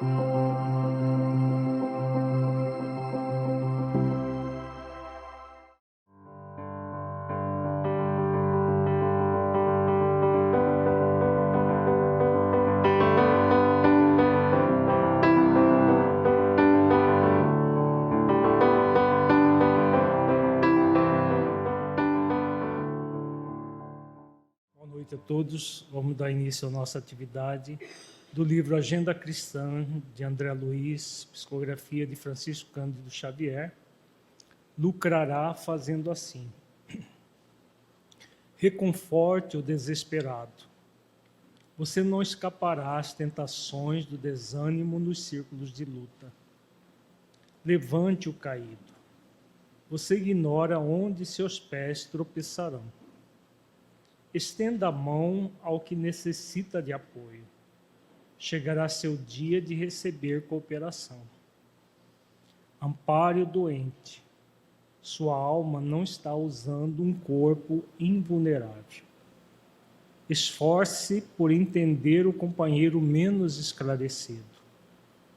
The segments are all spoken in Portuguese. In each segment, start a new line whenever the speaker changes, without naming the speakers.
Boa noite a todos. Vamos dar início à nossa atividade do livro Agenda Cristã, de André Luiz, psicografia de Francisco Cândido Xavier. Lucrará fazendo assim. Reconforte o desesperado. Você não escapará às tentações do desânimo nos círculos de luta. Levante o caído. Você ignora onde seus pés tropeçarão. Estenda a mão ao que necessita de apoio. Chegará seu dia de receber cooperação. Ampare o doente. Sua alma não está usando um corpo invulnerável. Esforce por entender o companheiro menos esclarecido.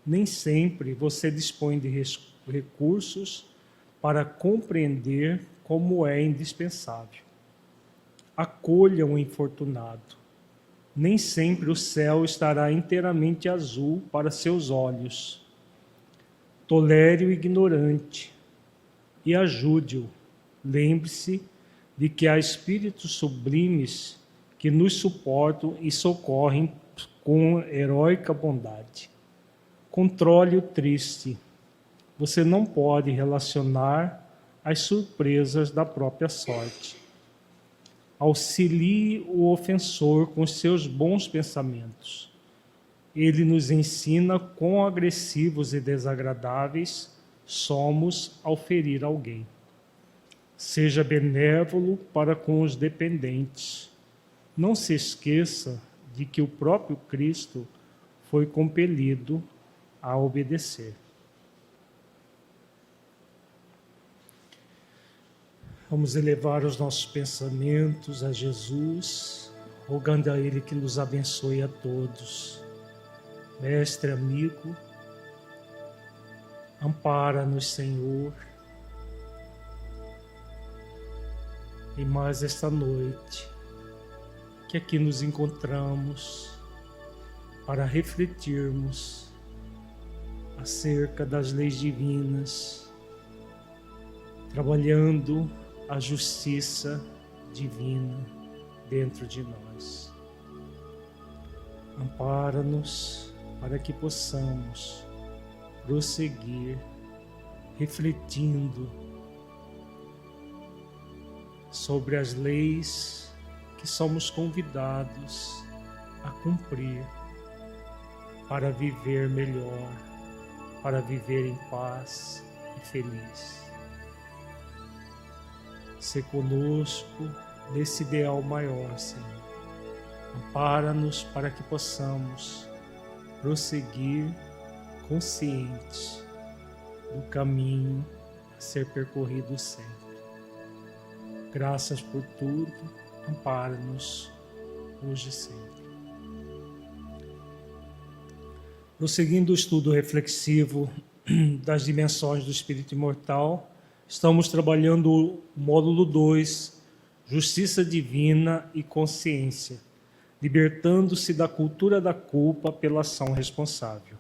Nem sempre você dispõe de recursos para compreender como é indispensável. Acolha o infortunado. Nem sempre o céu estará inteiramente azul para seus olhos. Tolere o ignorante e ajude-o. Lembre-se de que há espíritos sublimes que nos suportam e socorrem com heróica bondade. Controle o triste. Você não pode relacionar as surpresas da própria sorte. Auxilie o ofensor com seus bons pensamentos. Ele nos ensina quão agressivos e desagradáveis somos ao ferir alguém. Seja benévolo para com os dependentes. Não se esqueça de que o próprio Cristo foi compelido a obedecer. Vamos elevar os nossos pensamentos a Jesus, rogando a Ele que nos abençoe a todos. Mestre, amigo, ampara-nos, Senhor, em mais esta noite, que aqui nos encontramos para refletirmos acerca das leis divinas, trabalhando a justiça divina dentro de nós. Ampara-nos para que possamos prosseguir refletindo sobre as leis que somos convidados a cumprir para viver melhor, para viver em paz e feliz. Ser conosco nesse ideal maior, Senhor. Ampara-nos para que possamos prosseguir conscientes do caminho a ser percorrido sempre. Graças por tudo, ampara-nos hoje e sempre. Prosseguindo o estudo reflexivo das dimensões do espírito imortal, estamos trabalhando o módulo 2, Justiça Divina e Consciência, libertando-se da cultura da culpa pela ação responsável.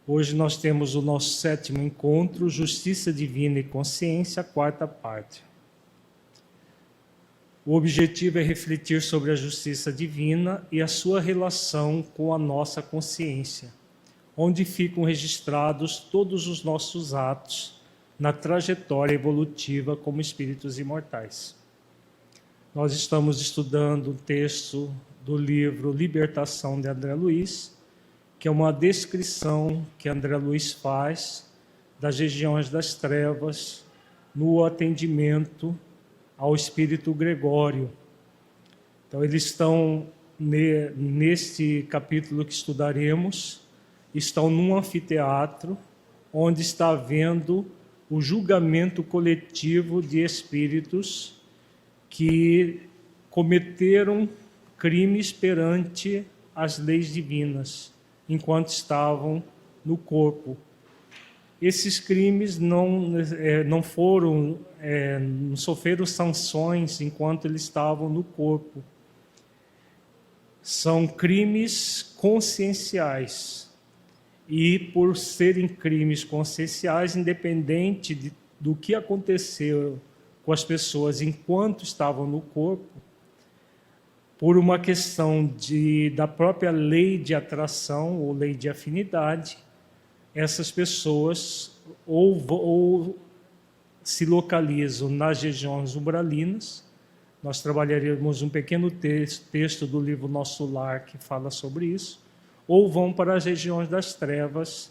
Hoje nós temos o nosso 7º encontro, Justiça Divina e Consciência, a 4ª parte. O objetivo é refletir sobre a justiça divina e a sua relação com a nossa consciência, onde ficam registrados todos os nossos atos na trajetória evolutiva como espíritos imortais. Nós estamos estudando um texto do livro Libertação, de André Luiz, que é uma descrição que André Luiz faz das regiões das trevas no atendimento ao espírito Gregório. Então, eles estão, neste capítulo que estudaremos, estão num anfiteatro, onde está havendo o julgamento coletivo de espíritos que cometeram crimes perante as leis divinas, enquanto estavam no corpo. Esses crimes não sofreram sanções enquanto eles estavam no corpo. São crimes conscienciais. E por serem crimes conscienciais, independente do que aconteceu com as pessoas enquanto estavam no corpo, por uma questão da própria lei de atração ou lei de afinidade, essas pessoas ou se localizam nas regiões umbralinas. Nós trabalharemos um pequeno texto do livro Nosso Lar que fala sobre isso, ou vão para as regiões das trevas,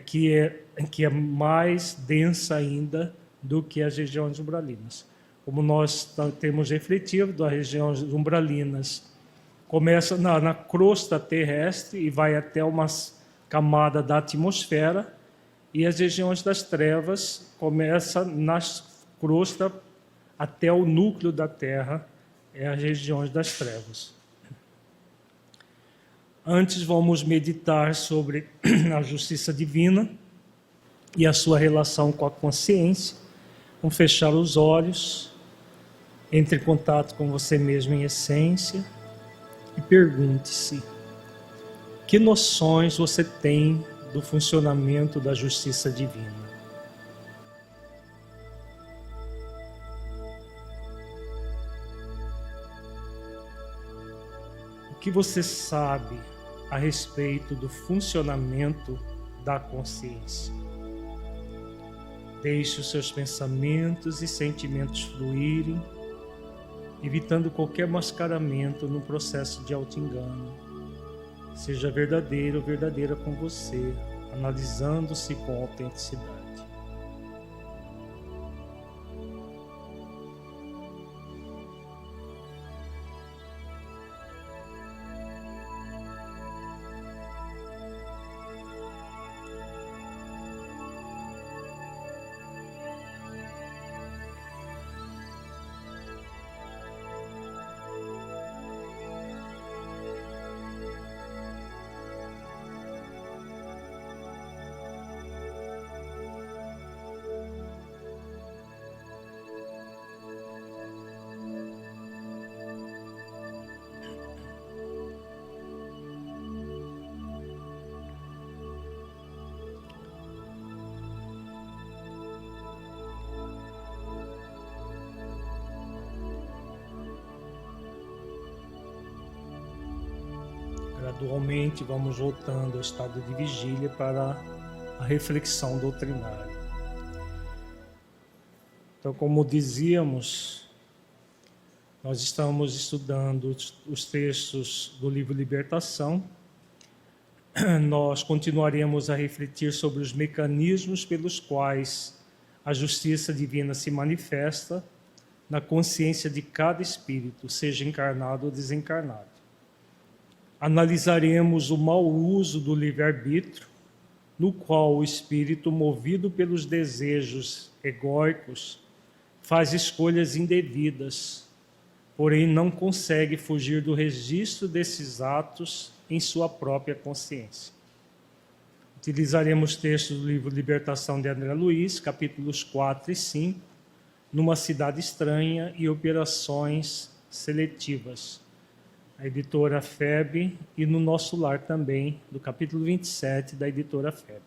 que é mais densa ainda do que as regiões umbralinas. Como nós temos refletido, das regiões umbralinas começa na crosta terrestre e vai até uma camada da atmosfera, e as regiões das trevas começam na crosta até o núcleo da Terra, as regiões das trevas. Antes vamos meditar sobre a justiça divina e a sua relação com a consciência. Vamos fechar os olhos, entre em contato com você mesmo em essência e pergunte-se: que noções você tem do funcionamento da justiça divina? O que você sabe a respeito do funcionamento da consciência? Deixe os seus pensamentos e sentimentos fluírem, evitando qualquer mascaramento no processo de auto-engano. Seja verdadeiro ou verdadeira com você, analisando-se com autenticidade. Gradualmente vamos voltando ao estado de vigília para a reflexão doutrinária. Então, como dizíamos, nós estamos estudando os textos do livro Libertação. Nós continuaremos a refletir sobre os mecanismos pelos quais a justiça divina se manifesta na consciência de cada espírito, seja encarnado ou desencarnado. Analisaremos o mau uso do livre-arbítrio, no qual o espírito, movido pelos desejos egóicos, faz escolhas indevidas, porém não consegue fugir do registro desses atos em sua própria consciência. Utilizaremos textos do livro Libertação de André Luiz, capítulos 4 e 5, Numa Cidade Estranha e Operações Seletivas, a editora FEB, e No Nosso Lar também, do capítulo 27 da editora FEB.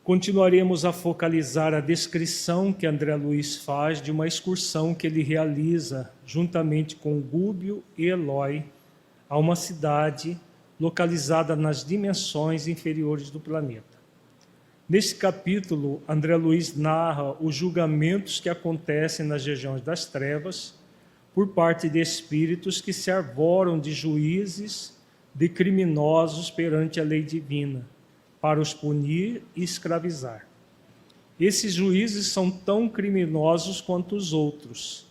Continuaremos a focalizar a descrição que André Luiz faz de uma excursão que ele realiza juntamente com Gúbio e Eloy a uma cidade localizada nas dimensões inferiores do planeta. Neste capítulo, André Luiz narra os julgamentos que acontecem nas regiões das trevas por parte de espíritos que se arvoram de juízes de criminosos perante a lei divina, para os punir e escravizar. Esses juízes são tão criminosos quanto os outros.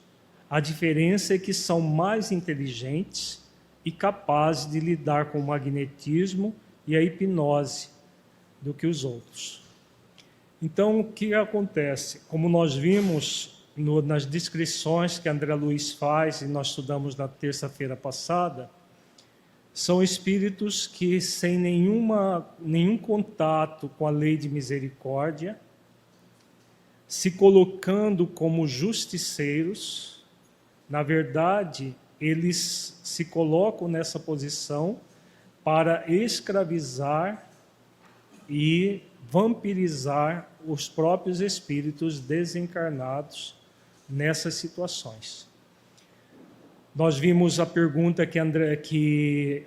A diferença é que são mais inteligentes e capazes de lidar com o magnetismo e a hipnose do que os outros. Então, o que acontece? Como nós vimos nas descrições que André Luiz faz, e nós estudamos na terça-feira passada, São espíritos que, sem nenhum contato com a lei de misericórdia, se colocando como justiceiros, na verdade, eles se colocam nessa posição para escravizar e vampirizar os próprios espíritos desencarnados nessas situações. Nós vimos a pergunta que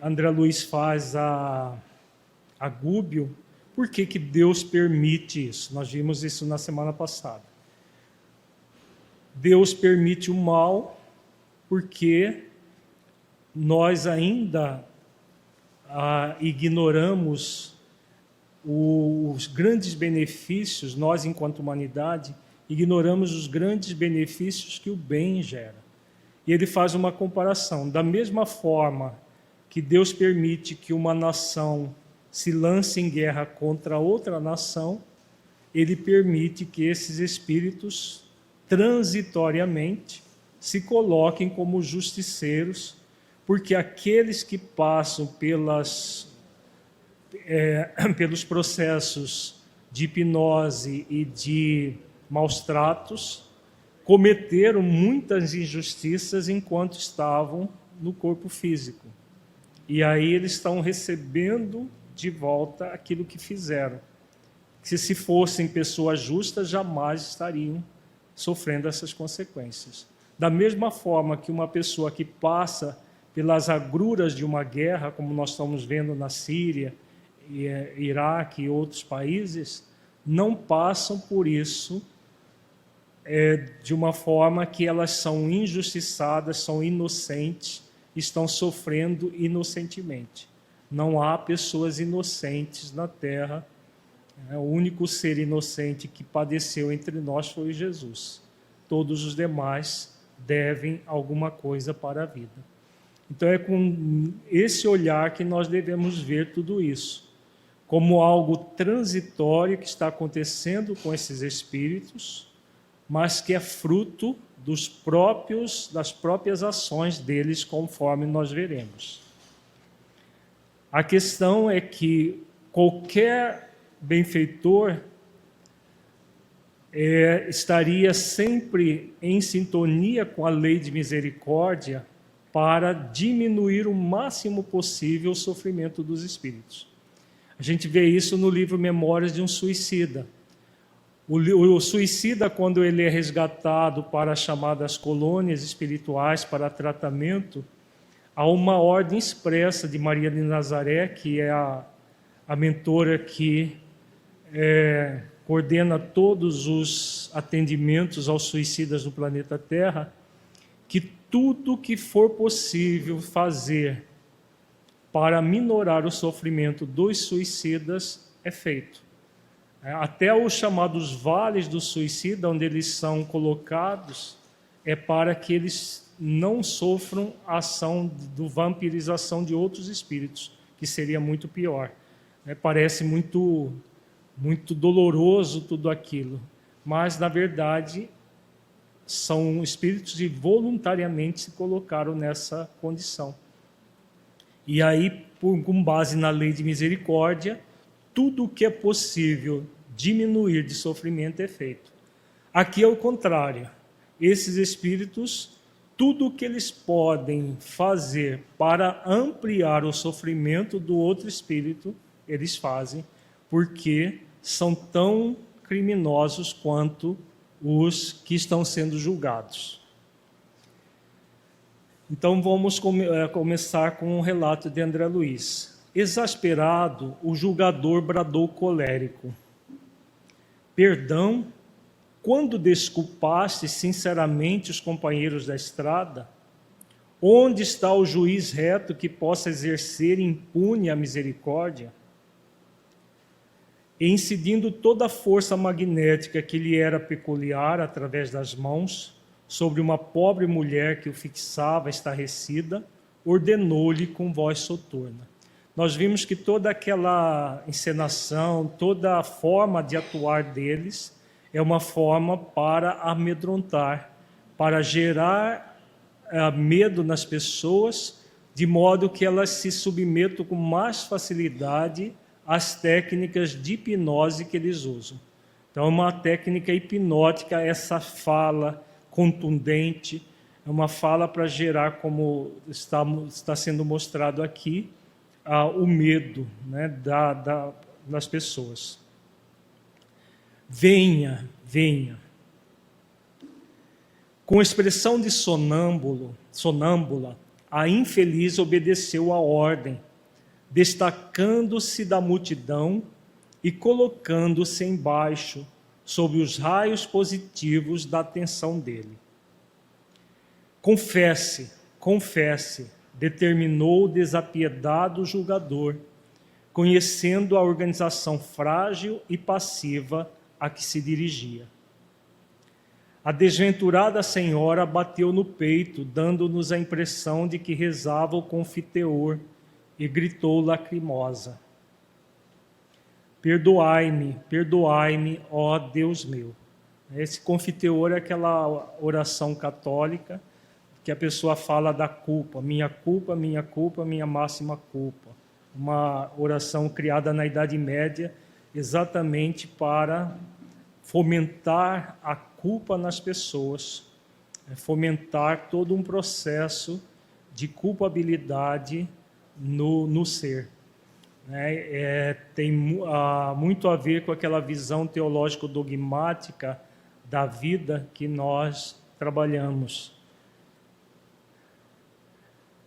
André Luiz faz a Gúbio, por que Deus permite isso? Nós vimos isso na semana passada. Deus permite o mal porque nós ainda ignoramos os grandes benefícios, nós enquanto humanidade, ignoramos os grandes benefícios que o bem gera. E ele faz uma comparação. Da mesma forma que Deus permite que uma nação se lance em guerra contra outra nação, ele permite que esses espíritos, transitoriamente, se coloquem como justiceiros, porque aqueles que passam pelos processos de hipnose e de maus tratos, cometeram muitas injustiças enquanto estavam no corpo físico. E aí eles estão recebendo de volta aquilo que fizeram. Se fossem pessoas justas, jamais estariam sofrendo essas consequências. Da mesma forma que uma pessoa que passa pelas agruras de uma guerra, como nós estamos vendo na Síria, Iraque e outros países, não passam por isso de uma forma que elas são injustiçadas, são inocentes, estão sofrendo inocentemente. Não há pessoas inocentes na Terra. O único ser inocente que padeceu entre nós foi Jesus. Todos os demais devem alguma coisa para a vida. Então é com esse olhar que nós devemos ver tudo isso, como algo transitório que está acontecendo com esses espíritos, mas que é fruto das próprias ações deles, conforme nós veremos. A questão é que qualquer benfeitor estaria sempre em sintonia com a lei de misericórdia para diminuir o máximo possível o sofrimento dos espíritos. A gente vê isso no livro Memórias de um Suicida. O suicida, quando ele é resgatado para as chamadas colônias espirituais para tratamento, há uma ordem expressa de Maria de Nazaré, que é a mentora que coordena todos os atendimentos aos suicidas do planeta Terra, que tudo que for possível fazer para minorar o sofrimento dos suicidas é feito. Até os chamados vales do suicida, onde eles são colocados, é para que eles não sofram a ação de vampirização de outros espíritos, que seria muito pior. Parece muito doloroso tudo aquilo, mas, na verdade, são espíritos que voluntariamente se colocaram nessa condição. E aí, com base na lei de misericórdia, tudo o que é possível diminuir de sofrimento é feito. Aqui é o contrário. Esses espíritos, tudo o que eles podem fazer para ampliar o sofrimento do outro espírito, eles fazem, porque são tão criminosos quanto os que estão sendo julgados. Então vamos começar com um relato de André Luiz. Exasperado, o julgador bradou colérico: perdão, quando desculpaste sinceramente os companheiros da estrada? Onde está o juiz reto que possa exercer impune a misericórdia? E incidindo toda a força magnética que lhe era peculiar através das mãos, sobre uma pobre mulher que o fixava estarrecida, ordenou-lhe com voz soturna. Nós vimos que toda aquela encenação, toda a forma de atuar deles é uma forma para amedrontar, para gerar medo nas pessoas, de modo que elas se submetam com mais facilidade às técnicas de hipnose que eles usam. Então, é uma técnica hipnótica, essa fala contundente, é uma fala para gerar, como está sendo mostrado aqui, o medo, né, das pessoas. Venha, venha. Com expressão de sonâmbula, a infeliz obedeceu à ordem, destacando-se da multidão e colocando-se embaixo, sob os raios positivos da atenção dele. Confesse, confesse, determinou o desapiedado julgador, conhecendo a organização frágil e passiva a que se dirigia. A desventurada senhora bateu no peito, dando-nos a impressão de que rezava o confiteor, e gritou lacrimosa: perdoai-me, perdoai-me, ó Deus meu. Esse confiteor é aquela oração católica que a pessoa fala da culpa, minha culpa, minha culpa, minha máxima culpa. Uma oração criada na Idade Média exatamente para fomentar a culpa nas pessoas, fomentar todo um processo de culpabilidade no ser. Tem muito a ver com aquela visão teológico-dogmática da vida que nós trabalhamos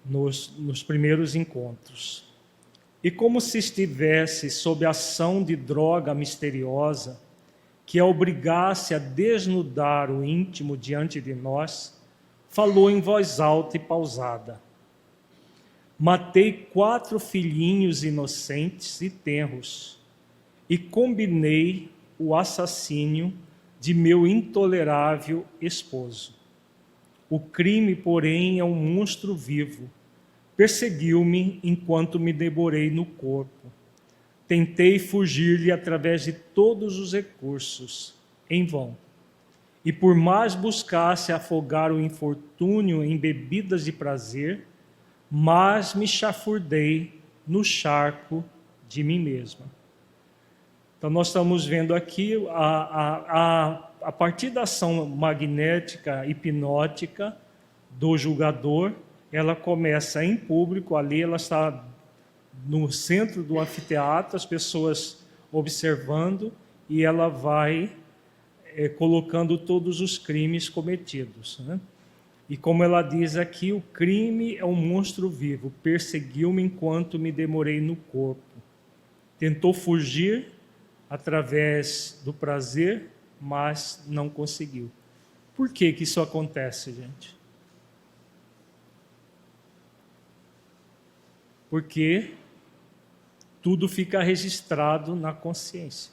nos primeiros encontros. E como se estivesse sob a ação de droga misteriosa, que a obrigasse a desnudar o íntimo diante de nós, falou em voz alta e pausada: matei 4 filhinhos inocentes e tenros, e combinei o assassínio de meu intolerável esposo. O crime, porém, é um monstro vivo. Perseguiu-me enquanto me devorei no corpo. Tentei fugir-lhe através de todos os recursos, em vão. E por mais buscasse afogar o infortúnio em bebidas de prazer, mas me chafurdei no charco de mim mesma. Então, nós estamos vendo aqui, a partir da ação magnética, hipnótica do julgador, ela começa em público, ali ela está no centro do anfiteatro, as pessoas observando, e ela vai colocando todos os crimes cometidos, né? E como ela diz aqui, o crime é um monstro vivo, perseguiu-me enquanto me demorei no corpo. Tentou fugir através do prazer, mas não conseguiu. Por que isso acontece, gente? Porque tudo fica registrado na consciência.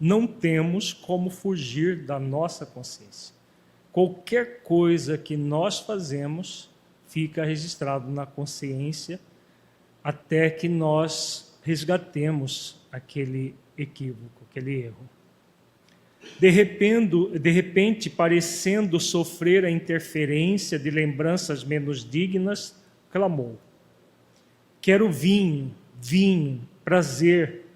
Não temos como fugir da nossa consciência. Qualquer coisa que nós fazemos fica registrado na consciência até que nós resgatemos aquele equívoco, aquele erro. De repente, parecendo sofrer a interferência de lembranças menos dignas, clamou: quero vinho, vinho, prazer.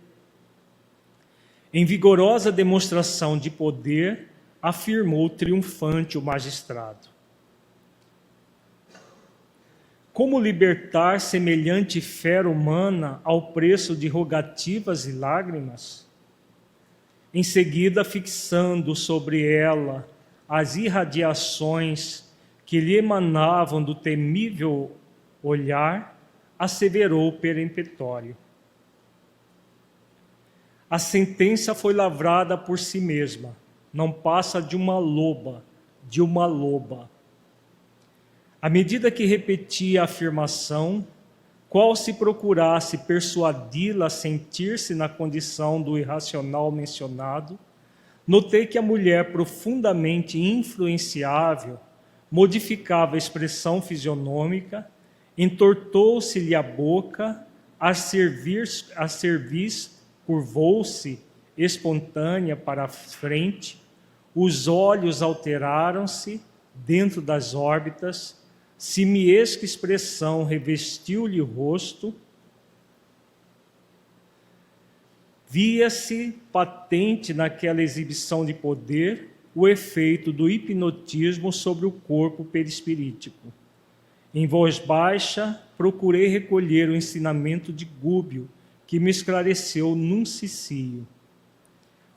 Em vigorosa demonstração de poder, afirmou triunfante o magistrado. Como libertar semelhante fera humana ao preço de rogativas e lágrimas? Em seguida, fixando sobre ela as irradiações que lhe emanavam do temível olhar, asseverou peremptório: a sentença foi lavrada por si mesma, não passa de uma loba, de uma loba. À medida que repetia a afirmação, qual se procurasse persuadi-la a sentir-se na condição do irracional mencionado, notei que a mulher profundamente influenciável modificava a expressão fisionômica, entortou-se-lhe a boca, a cerviz curvou-se espontânea para a frente, os olhos alteraram-se dentro das órbitas, simiesca expressão revestiu-lhe o rosto, via-se patente naquela exibição de poder o efeito do hipnotismo sobre o corpo perispirítico. Em voz baixa, procurei recolher o ensinamento de Gúbio, que me esclareceu num cicio.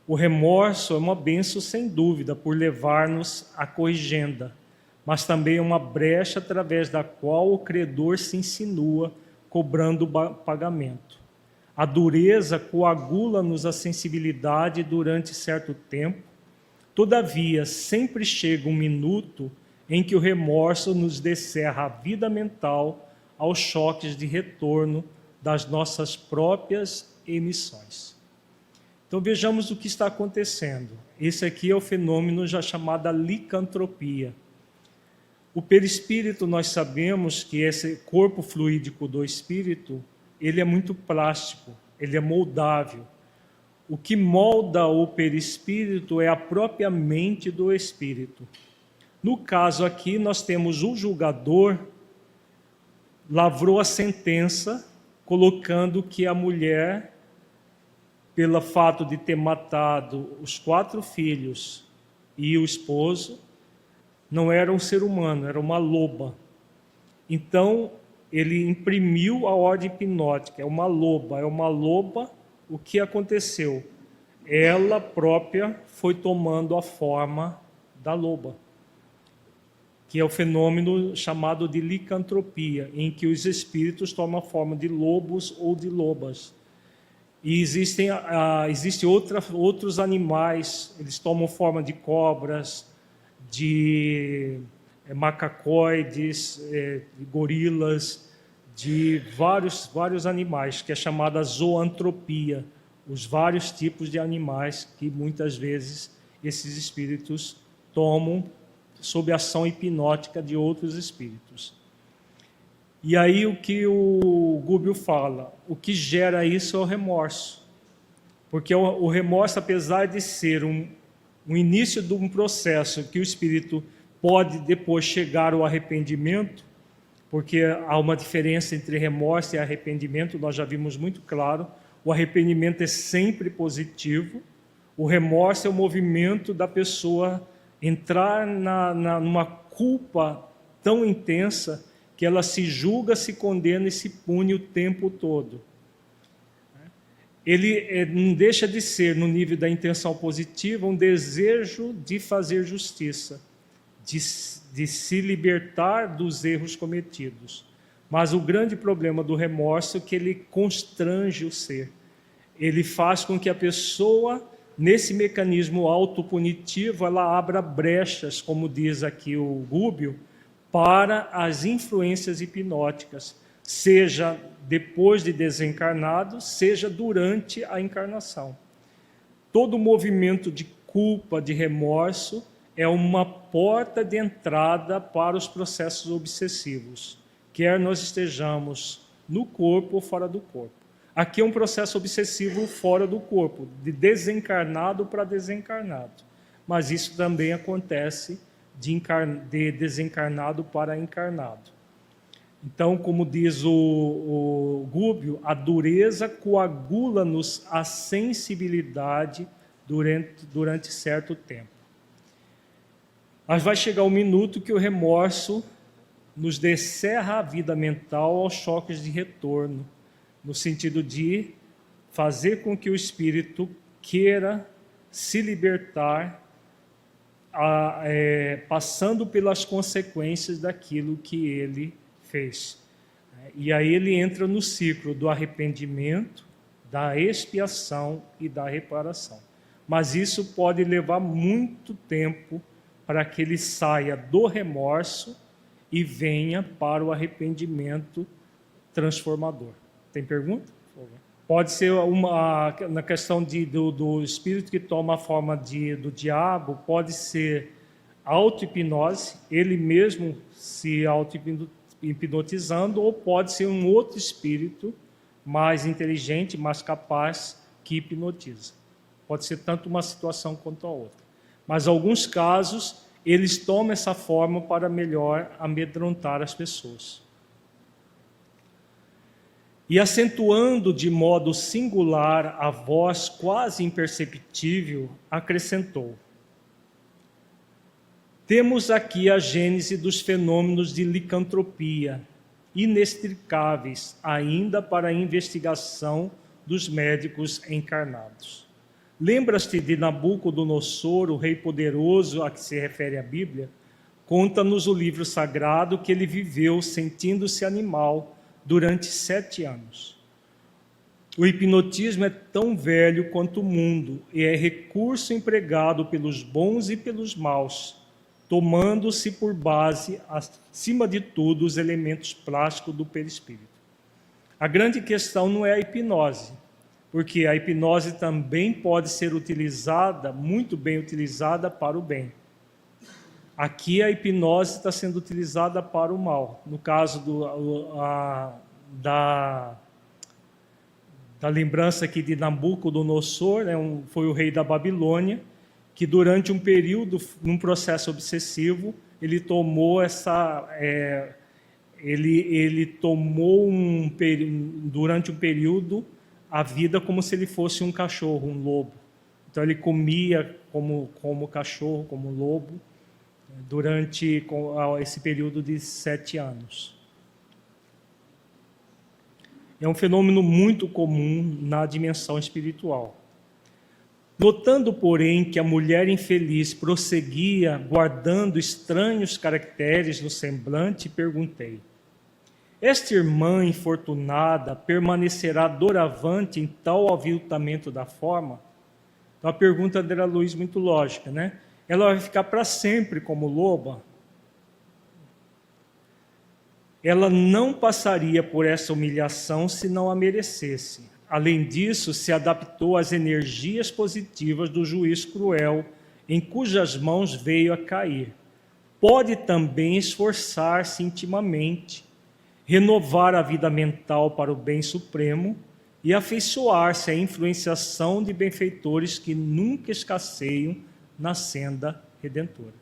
O remorso é uma bênção sem dúvida por levar-nos à corrigenda, mas também é uma brecha através da qual o credor se insinua, cobrando o pagamento. A dureza coagula-nos a sensibilidade durante certo tempo, todavia sempre chega um minuto em que o remorso nos descerra a vida mental aos choques de retorno das nossas próprias emissões. Então vejamos o que está acontecendo. Esse aqui é o fenômeno já chamado licantropia. O perispírito, nós sabemos que esse corpo fluídico do espírito, ele é muito plástico, ele é moldável. O que molda o perispírito é a própria mente do espírito. No caso aqui, nós temos o julgador lavrou a sentença colocando que a mulher, pelo fato de ter matado os 4 filhos e o esposo, não era um ser humano, era uma loba. Então, ele imprimiu a ordem hipnótica, é uma loba. O que aconteceu? Ela própria foi tomando a forma da loba, que é o fenômeno chamado de licantropia, em que os espíritos tomam a forma de lobos ou de lobas. E existem outros animais, eles tomam forma de cobras, de macacoides, de gorilas, de vários animais, que é chamada zoantropia, os vários tipos de animais que muitas vezes esses espíritos tomam sob a ação hipnótica de outros espíritos. E aí o que o Gúbio fala, o que gera isso é o remorso. Porque o remorso, apesar de ser um início de um processo que o espírito pode depois chegar ao arrependimento, porque há uma diferença entre remorso e arrependimento, nós já vimos muito claro, o arrependimento é sempre positivo, o remorso é o movimento da pessoa entrar numa culpa tão intensa que ela se julga, se condena e se pune o tempo todo. Ele não deixa de ser, no nível da intenção positiva, um desejo de fazer justiça, de se libertar dos erros cometidos. Mas o grande problema do remorso é que ele constrange o ser. Ele faz com que a pessoa, nesse mecanismo autopunitivo, ela abra brechas, como diz aqui o Gúbio, para as influências hipnóticas, seja depois de desencarnado, seja durante a encarnação. Todo movimento de culpa, de remorso, é uma porta de entrada para os processos obsessivos, quer nós estejamos no corpo ou fora do corpo. Aqui é um processo obsessivo fora do corpo, de desencarnado para desencarnado. Mas isso também acontece de desencarnado para encarnado. Então, como diz o Gúbio, a dureza coagula-nos a sensibilidade durante certo tempo. Mas vai chegar um minuto que o remorso nos descerra a vida mental aos choques de retorno, no sentido de fazer com que o espírito queira se libertar, passando pelas consequências daquilo que ele fez. E aí ele entra no ciclo do arrependimento, da expiação e da reparação. Mas isso pode levar muito tempo para que ele saia do remorso e venha para o arrependimento transformador. Tem pergunta? Por favor. Pode ser na questão do espírito que toma a forma do diabo, pode ser auto-hipnose, ele mesmo se auto-hipnotizando, ou pode ser um outro espírito mais inteligente, mais capaz, que hipnotiza. Pode ser tanto uma situação quanto a outra. Mas, em alguns casos, eles tomam essa forma para melhor amedrontar as pessoas. E acentuando de modo singular a voz quase imperceptível, acrescentou: temos aqui a gênese dos fenômenos de licantropia, inextricáveis ainda para a investigação dos médicos encarnados. Lembras-te de Nabucodonosor, o rei poderoso a que se refere a Bíblia? Conta-nos o livro sagrado que ele viveu sentindo-se animal durante 7 anos. O hipnotismo é tão velho quanto o mundo e é recurso empregado pelos bons e pelos maus, tomando-se por base, acima de tudo, os elementos plásticos do perispírito. A grande questão não é a hipnose, porque a hipnose também pode ser utilizada, muito bem utilizada, para o bem. Aqui a hipnose está sendo utilizada para o mal. No caso da lembrança aqui de Nabucodonosor, foi o rei da Babilônia, que durante um período, num processo obsessivo, ele tomou durante um período a vida como se ele fosse um cachorro, um lobo. Então ele comia como cachorro, como lobo, durante esse período de 7 anos. É um fenômeno muito comum na dimensão espiritual. Notando, porém, que a mulher infeliz prosseguia guardando estranhos caracteres no semblante, perguntei: esta irmã infortunada permanecerá doravante em tal aviltamento da forma? Então a pergunta era, Luiz, muito lógica, né? Ela vai ficar para sempre como loba? Ela não passaria por essa humilhação se não a merecesse. Além disso, se adaptou às energias positivas do juiz cruel, em cujas mãos veio a cair. Pode também esforçar-se intimamente, renovar a vida mental para o bem supremo e afeiçoar-se à influenciação de benfeitores que nunca escasseiam na senda redentora.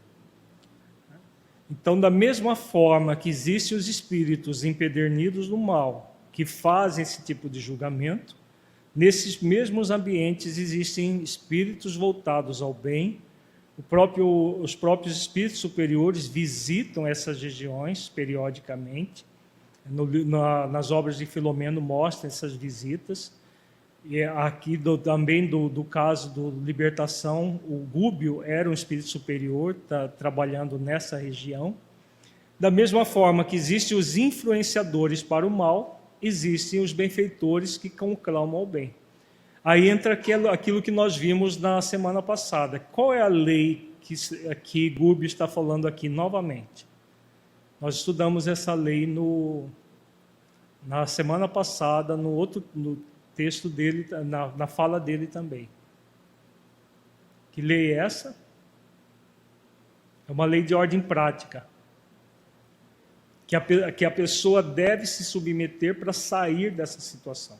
Então, da mesma forma que existem os espíritos empedernidos no mal, que fazem esse tipo de julgamento, nesses mesmos ambientes existem espíritos voltados ao bem. Os próprios espíritos superiores visitam essas regiões periodicamente. Nas obras de Filomeno mostram essas visitas. E aqui também do caso do Libertação, o Gúbio era um espírito superior, trabalhando nessa região. Da mesma forma que existem os influenciadores para o mal, existem os benfeitores que conclamam ao bem. Aí entra aquilo que nós vimos na semana passada. Qual é a lei que Gúbio está falando aqui novamente? Nós estudamos essa lei na semana passada, no texto dele, na fala dele também. Que lei é essa? É uma lei de ordem prática. Que a pessoa deve se submeter para sair dessa situação.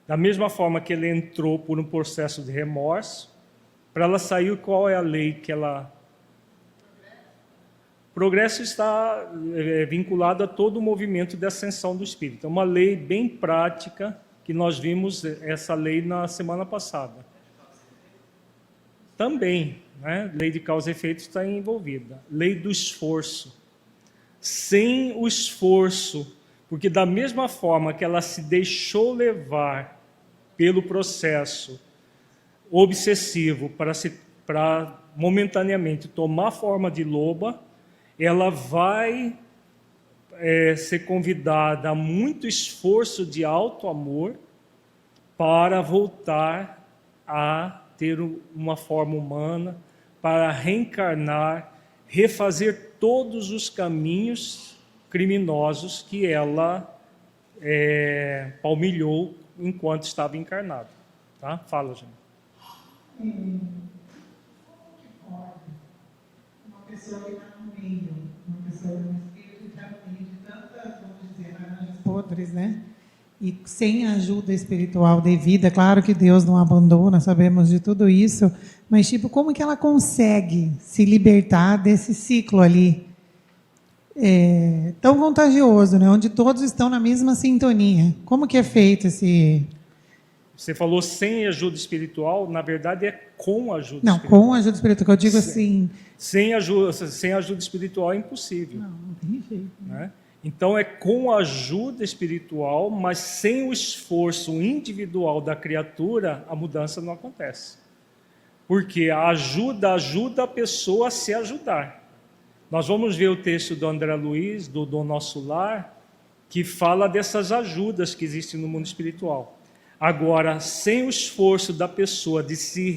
Da mesma forma que ele entrou por um processo de remorso, para ela sair, qual é a lei que ela... Progresso está vinculado a todo o movimento de ascensão do espírito. É uma lei bem prática, que nós vimos essa lei na semana passada. Também, né? Lei de causa e efeito está envolvida. Lei do esforço. Sem o esforço, porque da mesma forma que ela se deixou levar pelo processo obsessivo para momentaneamente tomar forma de loba, ela vai ser convidada a muito esforço de alto amor para voltar a ter uma forma humana, para reencarnar, refazer todos os caminhos criminosos que ela palmilhou enquanto estava encarnada. Tá? Fala, gente.
Como que pode uma pessoa que está no meio, uma pessoa, um espírito que está no meio de tantas, vamos dizer, laranjas podres, né? e sem a ajuda espiritual devida, claro que Deus não abandona, sabemos de tudo isso, mas tipo, como que ela consegue se libertar desse ciclo ali tão contagioso, né? Onde todos estão na mesma sintonia? Como que é feito esse...
Você falou sem ajuda espiritual, na verdade é com ajuda
Não,
espiritual.
com a ajuda espiritual, que eu digo assim...
Sem ajuda espiritual é impossível.
Não tem jeito.
Né? Então é com a ajuda espiritual, mas sem o esforço individual da criatura, a mudança não acontece. Porque a ajuda a pessoa a se ajudar. Nós vamos ver o texto do André Luiz, do Nosso Lar, que fala dessas ajudas que existem no mundo espiritual. Agora, sem o esforço da pessoa de se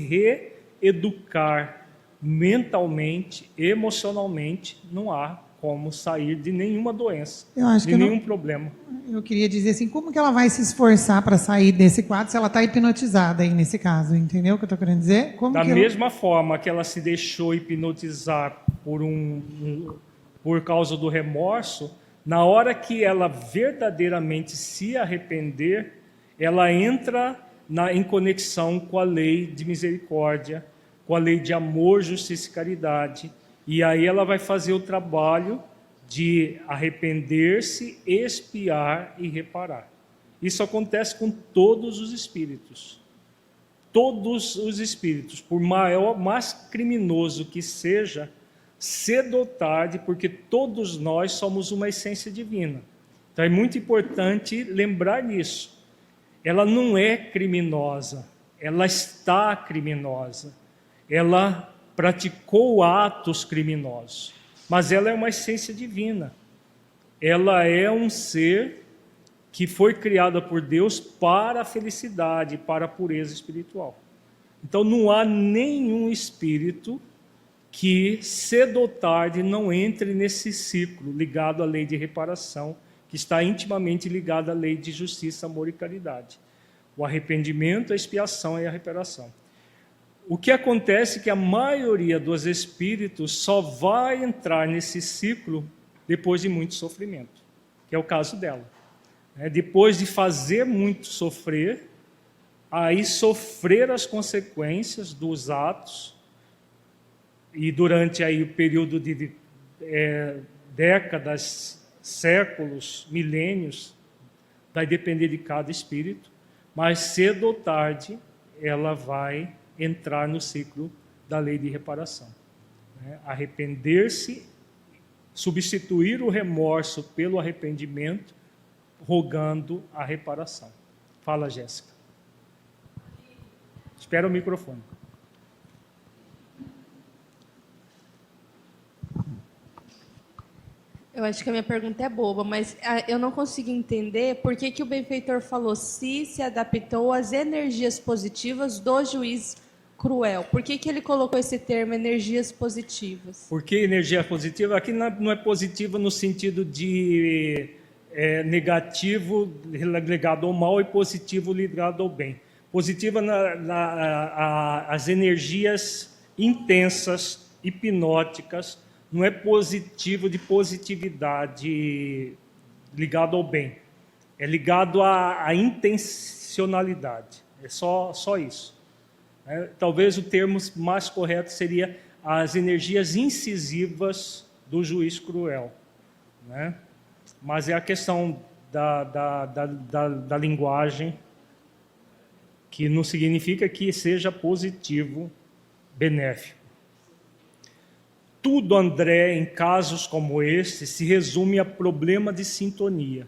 reeducar mentalmente, emocionalmente, não há como sair de nenhuma doença, de nenhum problema.
Eu queria dizer assim, como que ela vai se esforçar para sair desse quadro se ela está hipnotizada aí nesse caso, entendeu o que eu estou querendo dizer?
Da mesma forma que ela se deixou hipnotizar por causa do remorso, na hora que ela verdadeiramente se arrepender, ela entra em conexão com a lei de misericórdia, com a lei de amor, justiça e caridade, e aí ela vai fazer o trabalho de arrepender-se, expiar e reparar. Isso acontece com todos os espíritos. Todos os espíritos, por mais criminoso que seja, cedo ou tarde, porque todos nós somos uma essência divina. Então é muito importante lembrar disso. Ela não é criminosa, ela está criminosa. Ela praticou atos criminosos, mas ela é uma essência divina. Ela é um ser que foi criado por Deus para a felicidade, para a pureza espiritual. Então não há nenhum espírito que cedo ou tarde não entre nesse ciclo ligado à lei de reparação, que está intimamente ligado à lei de justiça, amor e caridade. O arrependimento, a expiação e a reparação. O que acontece é que a maioria dos espíritos só vai entrar nesse ciclo depois de muito sofrimento, que é o caso dela. Depois de fazer muito sofrer, aí sofrer as consequências dos atos, e durante aí o período de décadas, séculos, milênios, vai depender de cada espírito, mas cedo ou tarde ela vai entrar no ciclo da lei de reparação. Arrepender-se, substituir o remorso pelo arrependimento, rogando a reparação. Fala, Jéssica. Espera o microfone.
Eu acho que a minha pergunta é boba, mas eu não consigo entender por que o benfeitor falou se adaptou às energias positivas do juiz cruel. Por que ele colocou esse termo, energias positivas?
Por que energia positiva? Aqui não é positiva no sentido de negativo ligado ao mal e positivo ligado ao bem. Positiva as energias intensas, hipnóticas, não é positivo de positividade ligado ao bem. É ligado à intencionalidade. É só isso. Talvez o termo mais correto seria as energias incisivas do juiz cruel. Mas é a questão da linguagem, que não significa que seja positivo, benéfico. Tudo, André, em casos como este, se resume a problema de sintonia.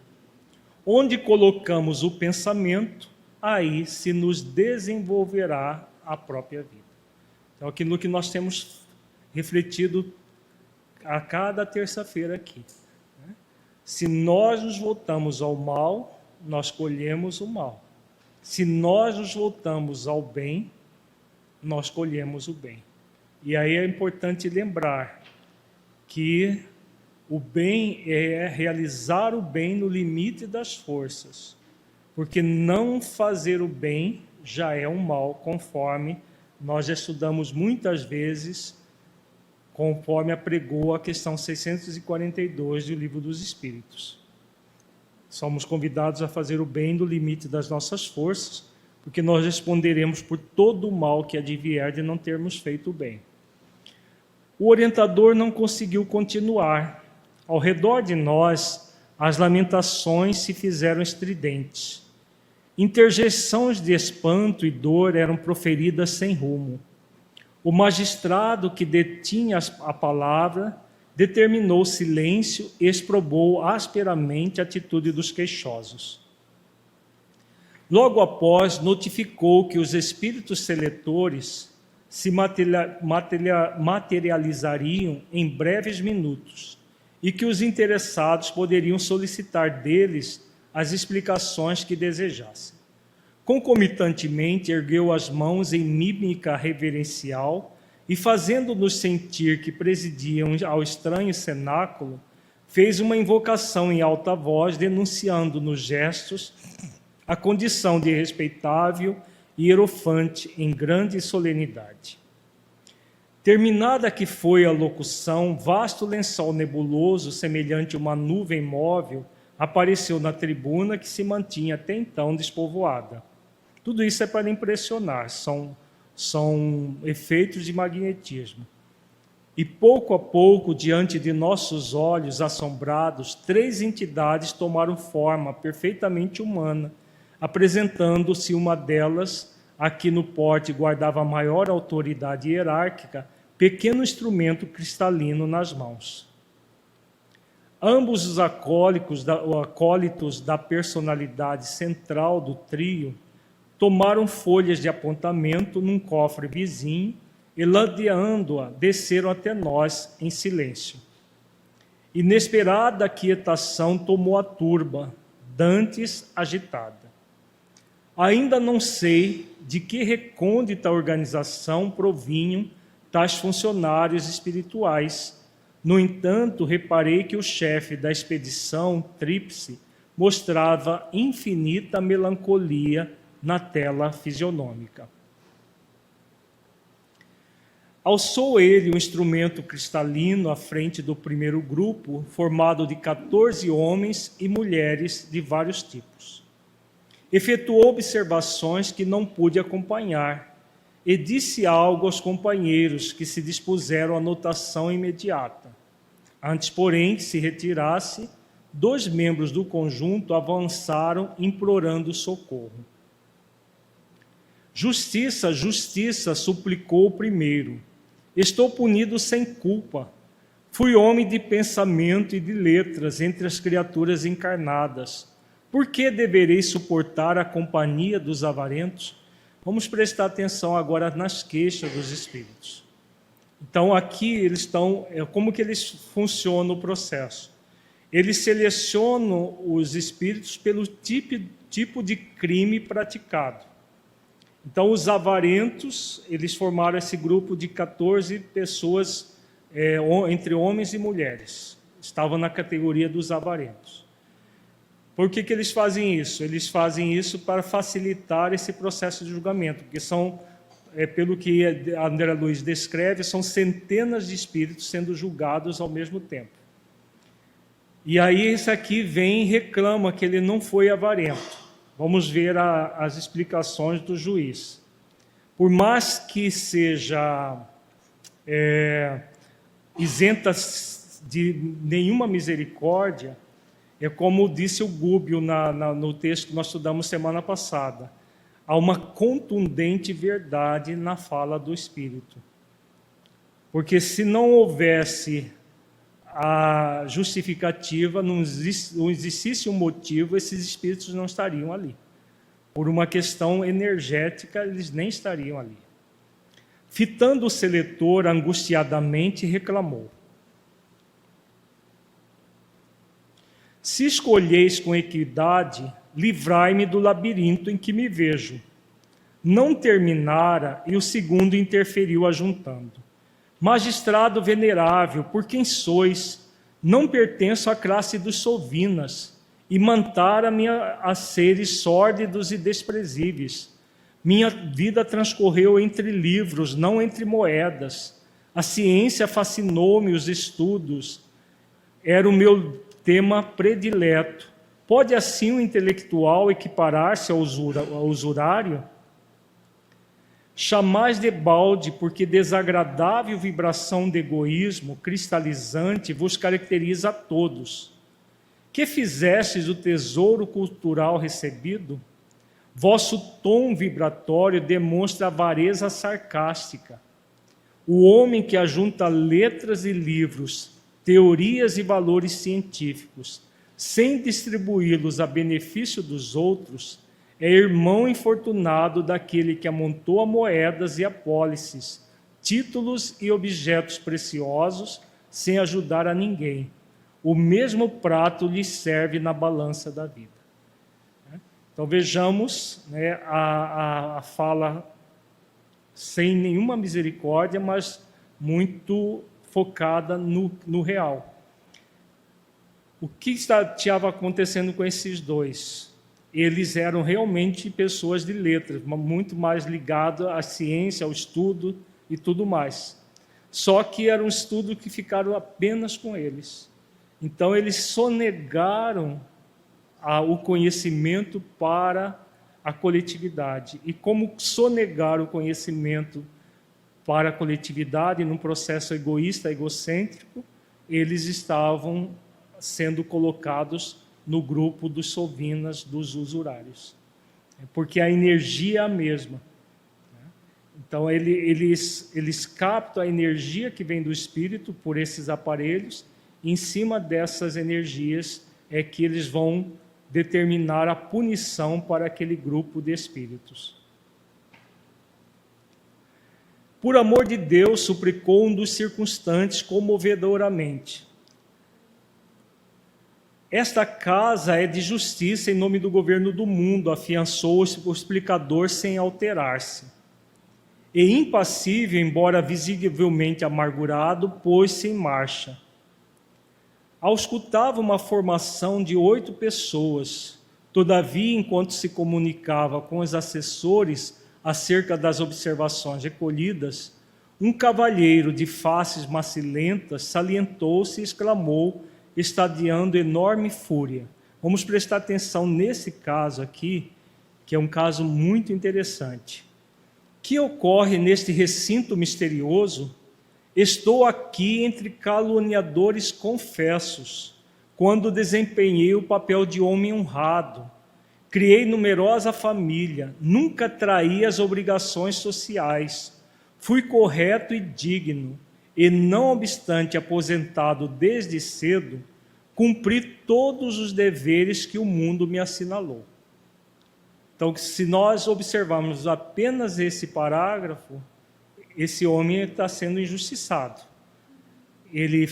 Onde colocamos o pensamento, aí se nos desenvolverá a própria vida. Então, aquilo que nós temos refletido a cada terça-feira aqui. Se nós nos voltamos ao mal, nós colhemos o mal. Se nós nos voltamos ao bem, nós colhemos o bem. E aí é importante lembrar que o bem é realizar o bem no limite das forças, porque não fazer o bem já é um mal, conforme nós já estudamos muitas vezes, conforme apregou a questão 642 do Livro dos Espíritos. Somos convidados a fazer o bem no limite das nossas forças, porque nós responderemos por todo o mal que advier de não termos feito o bem. O orientador não conseguiu continuar. Ao redor de nós, as lamentações se fizeram estridentes. Interjeições de espanto e dor eram proferidas sem rumo. O magistrado que detinha a palavra determinou silêncio e exprobou asperamente a atitude dos queixosos. Logo após, notificou que os espíritos seletores se materializariam em breves minutos e que os interessados poderiam solicitar deles as explicações que desejassem. Concomitantemente, ergueu as mãos em mímica reverencial e, fazendo-nos sentir que presidiam ao estranho cenáculo, fez uma invocação em alta voz, denunciando nos gestos a condição de respeitável hierofante em grande solenidade. Terminada que foi a locução, vasto lençol nebuloso, semelhante a uma nuvem móvel, apareceu na tribuna que se mantinha até então despovoada. Tudo isso é para impressionar, são efeitos de magnetismo. E pouco a pouco, diante de nossos olhos assombrados, 3 entidades tomaram forma perfeitamente humana, apresentando-se uma delas, a que no porte guardava maior autoridade hierárquica, pequeno instrumento cristalino nas mãos. Ambos os acólitos da personalidade central do trio tomaram folhas de apontamento num cofre vizinho e, ladeando-a, desceram até nós em silêncio. Inesperada quietação tomou a turba, dantes agitada. Ainda não sei de que recôndita organização provinham tais funcionários espirituais. No entanto, reparei que o chefe da expedição tríplice mostrava infinita melancolia na tela fisionômica. Alçou ele um instrumento cristalino à frente do primeiro grupo, formado de 14 homens e mulheres de vários tipos. Efetuou observações que não pude acompanhar e disse algo aos companheiros que se dispuseram à notação imediata. Antes, porém, que se retirasse, 2 membros do conjunto avançaram implorando socorro. Justiça, justiça, suplicou o primeiro. Estou punido sem culpa. Fui homem de pensamento e de letras entre as criaturas encarnadas. Por que deverei suportar a companhia dos avarentos? Vamos prestar atenção agora nas queixas dos espíritos. Então, aqui eles estão... Como que eles funcionam o processo? Eles selecionam os espíritos pelo tipo de crime praticado. Então, os avarentos, eles formaram esse grupo de 14 pessoas, entre homens e mulheres. Estavam na categoria dos avarentos. Por que eles fazem isso? Eles fazem isso para facilitar esse processo de julgamento, porque são, pelo que André Luiz descreve, são centenas de espíritos sendo julgados ao mesmo tempo. E aí esse aqui vem e reclama que ele não foi avarento. Vamos ver as explicações do juiz. Por mais que seja isenta de nenhuma misericórdia, é como disse o Gúbio no texto que nós estudamos semana passada. Há uma contundente verdade na fala do Espírito. Porque se não houvesse a justificativa, não existisse um motivo, esses espíritos não estariam ali. Por uma questão energética, eles nem estariam ali. Fitando o seletor angustiadamente, reclamou: se escolheis com equidade, livrai-me do labirinto em que me vejo. Não terminara e o segundo interferiu ajuntando: magistrado venerável, por quem sois? Não pertenço à classe dos sovinas, e mantara-me a seres sórdidos e desprezíveis. Minha vida transcorreu entre livros, não entre moedas. A ciência fascinou-me, os estudos. Era o meu tema predileto. Pode assim o intelectual equiparar-se ao usurário? Chamais debalde, porque desagradável vibração de egoísmo cristalizante vos caracteriza a todos. Que fizestes o tesouro cultural recebido? Vosso tom vibratório demonstra avareza sarcástica. O homem que ajunta letras e livros, teorias e valores científicos, sem distribuí-los a benefício dos outros, é irmão infortunado daquele que amontoa moedas e apólices, títulos e objetos preciosos, sem ajudar a ninguém. O mesmo prato lhe serve na balança da vida. Então vejamos, né, a fala sem nenhuma misericórdia, mas muito focada no real. O que estava acontecendo com esses dois? Eles eram realmente pessoas de letras, muito mais ligadas à ciência, ao estudo e tudo mais. Só que era um estudo que ficaram apenas com eles. Então, eles sonegaram o conhecimento para a coletividade. E como sonegaram o conhecimento para a coletividade, num processo egoísta, egocêntrico, eles estavam sendo colocados no grupo dos sovinas, dos usurários. Porque a energia é a mesma. Então, eles captam a energia que vem do espírito por esses aparelhos, e em cima dessas energias é que eles vão determinar a punição para aquele grupo de espíritos. Por amor de Deus, suplicou um dos circunstantes comovedoramente: esta casa é de justiça em nome do governo do mundo, afiançou o explicador sem alterar-se. E impassível, embora visivelmente amargurado, pôs-se em marcha. Auscultava uma formação de 8 pessoas. Todavia, enquanto se comunicava com os assessores acerca das observações recolhidas, um cavalheiro de faces macilentas salientou-se e exclamou, estadeando enorme fúria. Vamos prestar atenção nesse caso aqui, que é um caso muito interessante. Que ocorre neste recinto misterioso? Estou aqui entre caluniadores confessos, quando desempenhei o papel de homem honrado. Criei numerosa família, nunca traí as obrigações sociais. Fui correto e digno, e não obstante aposentado desde cedo, cumpri todos os deveres que o mundo me assinalou. Então, se nós observarmos apenas esse parágrafo, esse homem está sendo injustiçado. Ele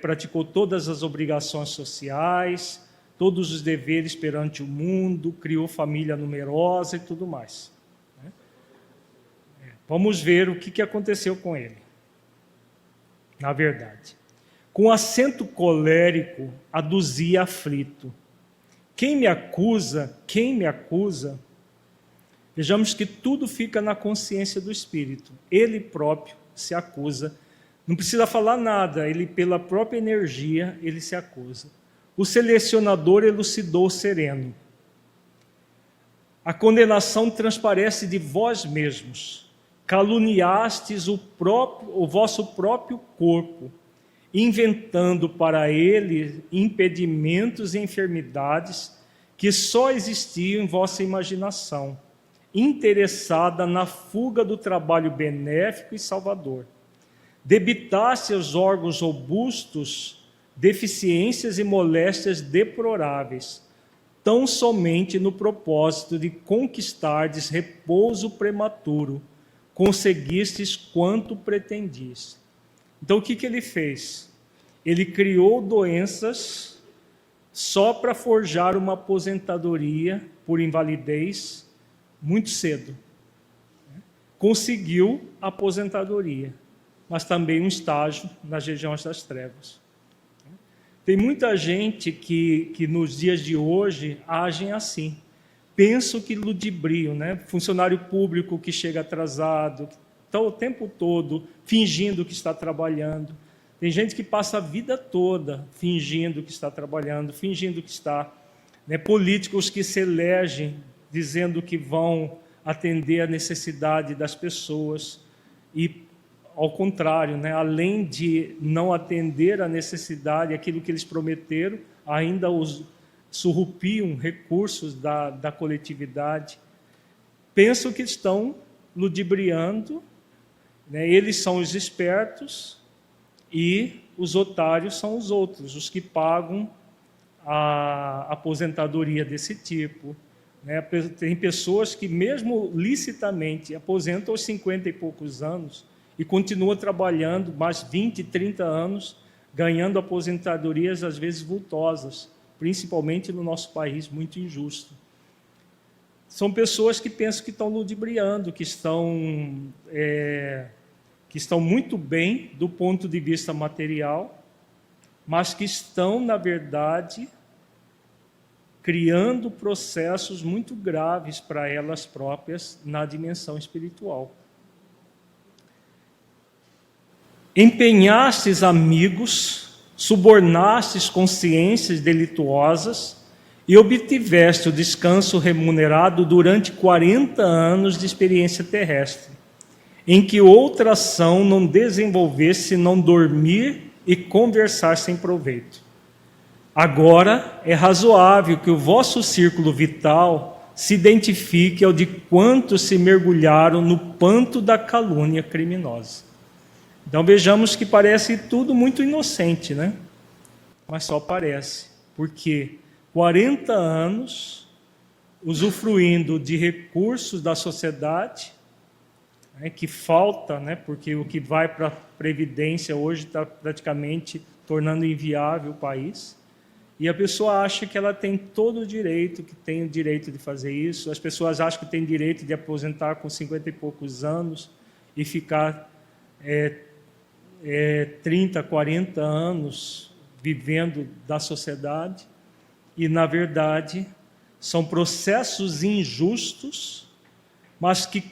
praticou todas as obrigações sociais, todos os deveres perante o mundo, criou família numerosa e tudo mais. Vamos ver o que aconteceu com ele. Na verdade, com acento colérico, aduzia aflito: quem me acusa? Quem me acusa? Vejamos que tudo fica na consciência do espírito. Ele próprio se acusa. Não precisa falar nada, ele, pela própria energia, ele se acusa. O selecionador elucidou sereno: a condenação transparece de vós mesmos. Caluniastes o vosso próprio corpo, inventando para ele impedimentos e enfermidades que só existiam em vossa imaginação, interessada na fuga do trabalho benéfico e salvador. Debitaste aos órgãos robustos deficiências e moléstias deploráveis, tão somente no propósito de conquistardes repouso prematuro, conseguistes quanto pretendis. Então, o que ele fez? Ele criou doenças só para forjar uma aposentadoria por invalidez muito cedo. Conseguiu a aposentadoria, mas também um estágio nas regiões das trevas. Tem muita gente que nos dias de hoje agem assim. Penso que ludibriam, né? Funcionário público que chega atrasado, está o tempo todo fingindo que está trabalhando. Tem gente que passa a vida toda fingindo que está trabalhando, fingindo que está. Né? Políticos que se elegem dizendo que vão atender a necessidade das pessoas e, ao contrário, né? Além de não atender a necessidade, aquilo que eles prometeram, ainda surrupiam recursos da coletividade. Pensam que estão ludibriando, né? Eles são os espertos e os otários são os outros, os que pagam a aposentadoria desse tipo. Né? Tem pessoas que, mesmo licitamente, aposentam aos 50 e poucos anos e continuam trabalhando mais 20, 30 anos, ganhando aposentadorias, às vezes, vultosas, principalmente no nosso país, muito injusto. São pessoas que pensam que estão ludibriando, que estão muito bem do ponto de vista material, mas que estão, na verdade, criando processos muito graves para elas próprias na dimensão espiritual. Empenhastes amigos, subornastes consciências delituosas e obtiveste o descanso remunerado durante 40 anos de experiência terrestre, em que outra ação não desenvolvesse senão dormir e conversar sem proveito. Agora é razoável que o vosso círculo vital se identifique ao de quantos se mergulharam no panto da calúnia criminosa. Então vejamos que parece tudo muito inocente, né? Mas só parece, porque 40 anos usufruindo de recursos da sociedade, né, que falta, né, porque o que vai para a Previdência hoje está praticamente tornando inviável o país, e a pessoa acha que ela tem todo o direito, que tem o direito de fazer isso. As pessoas acham que tem direito de aposentar com 50 e poucos anos e ficar 30, 40 anos vivendo da sociedade. E, na verdade, são processos injustos, mas que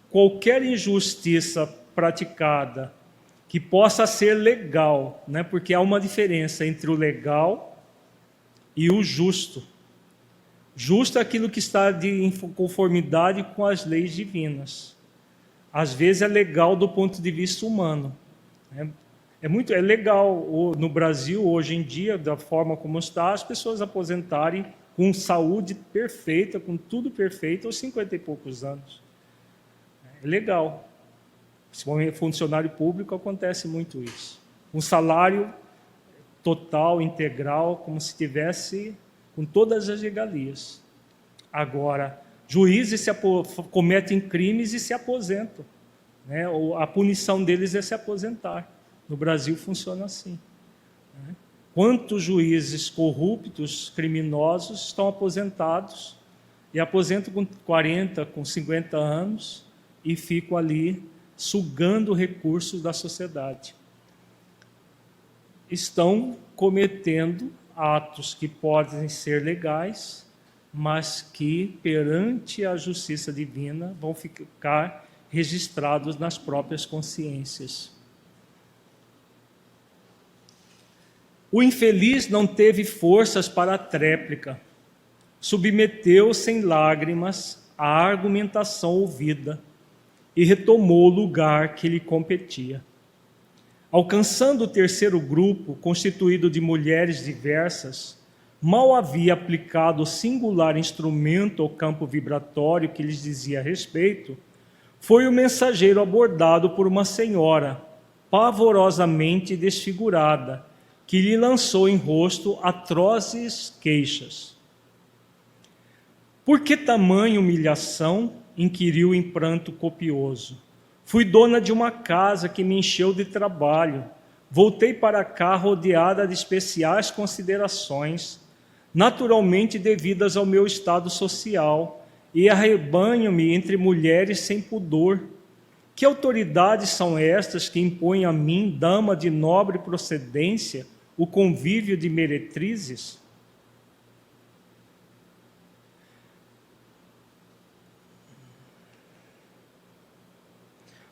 qualquer injustiça praticada que possa ser legal, né? Porque há uma diferença entre o legal e o justo. Justo é aquilo que está em conformidade com as leis divinas. Às vezes é legal do ponto de vista humano. É legal no Brasil, hoje em dia, da forma como está, as pessoas aposentarem com saúde perfeita, com tudo perfeito, aos 50 e poucos anos. É legal. Se for funcionário público, acontece muito isso. Um salário total, integral, como se tivesse com todas as regalias. Agora, juízes cometem crimes e se aposentam. Né? A punição deles é se aposentar. No Brasil funciona assim. Né? Quantos juízes corruptos, criminosos, estão aposentados e aposentam com 40, com 50 anos e ficam ali sugando recursos da sociedade. Estão cometendo atos que podem ser legais, mas que, perante a justiça divina, vão ficar registrados nas próprias consciências. O infeliz não teve forças para a tréplica, submeteu sem lágrimas a argumentação ouvida e retomou o lugar que lhe competia. Alcançando o terceiro grupo, constituído de mulheres diversas, mal havia aplicado o singular instrumento ao campo vibratório que lhes dizia respeito, foi o mensageiro abordado por uma senhora, pavorosamente desfigurada, que lhe lançou em rosto atrozes queixas. Por que tamanha humilhação? Inquiriu em pranto copioso. Fui dona de uma casa que me encheu de trabalho. Voltei para cá rodeada de especiais considerações, naturalmente devidas ao meu estado social, e arrebanho-me entre mulheres sem pudor. Que autoridades são estas que impõem a mim, dama de nobre procedência, o convívio de meretrizes?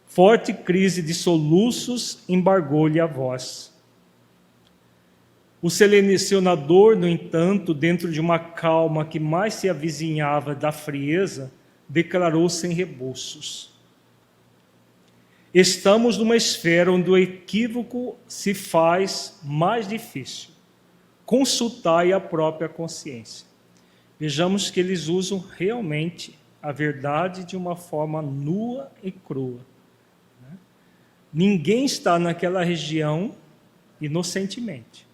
Forte crise de soluços embargou-lhe a voz. O selecionador, no entanto, dentro de uma calma que mais se avizinhava da frieza, declarou sem reboços: estamos numa esfera onde o equívoco se faz mais difícil. Consultai a própria consciência. Vejamos que eles usam realmente a verdade de uma forma nua e crua. Ninguém está naquela região inocentemente.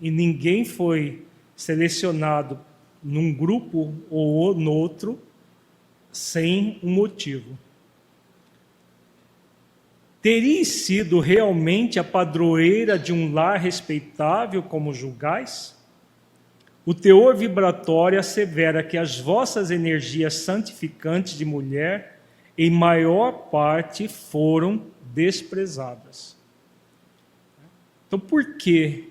E ninguém foi selecionado num grupo ou no outro sem um motivo. Teria sido realmente a padroeira de um lar respeitável, como julgais? O teor vibratório assevera que as vossas energias santificantes de mulher, em maior parte, foram desprezadas. Então, por que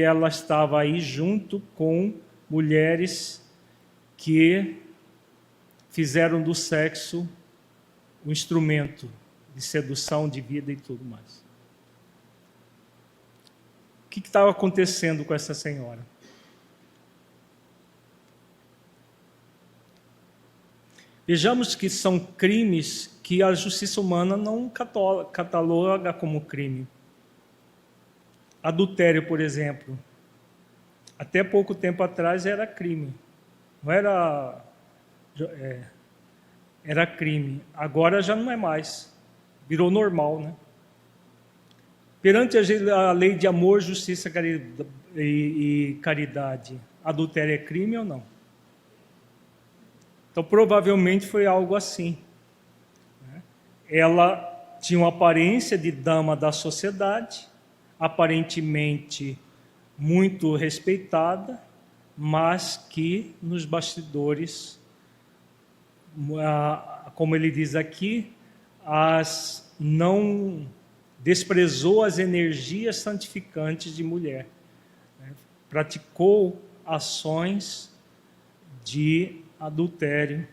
ela estava aí junto com mulheres que fizeram do sexo um instrumento de sedução, de vida e tudo mais? O que estava acontecendo com essa senhora? Vejamos que são crimes que a justiça humana não cataloga como crime. Adultério, por exemplo, até pouco tempo atrás era crime. Não era... era crime. Agora já não é mais. Virou normal, né? Perante a lei de amor, justiça e caridade, adultério é crime ou não? Então, provavelmente foi algo assim. Ela tinha uma aparência de dama da sociedade, aparentemente muito respeitada, mas que nos bastidores, como ele diz aqui, não desprezou as energias santificantes de mulher, praticou ações de adultério.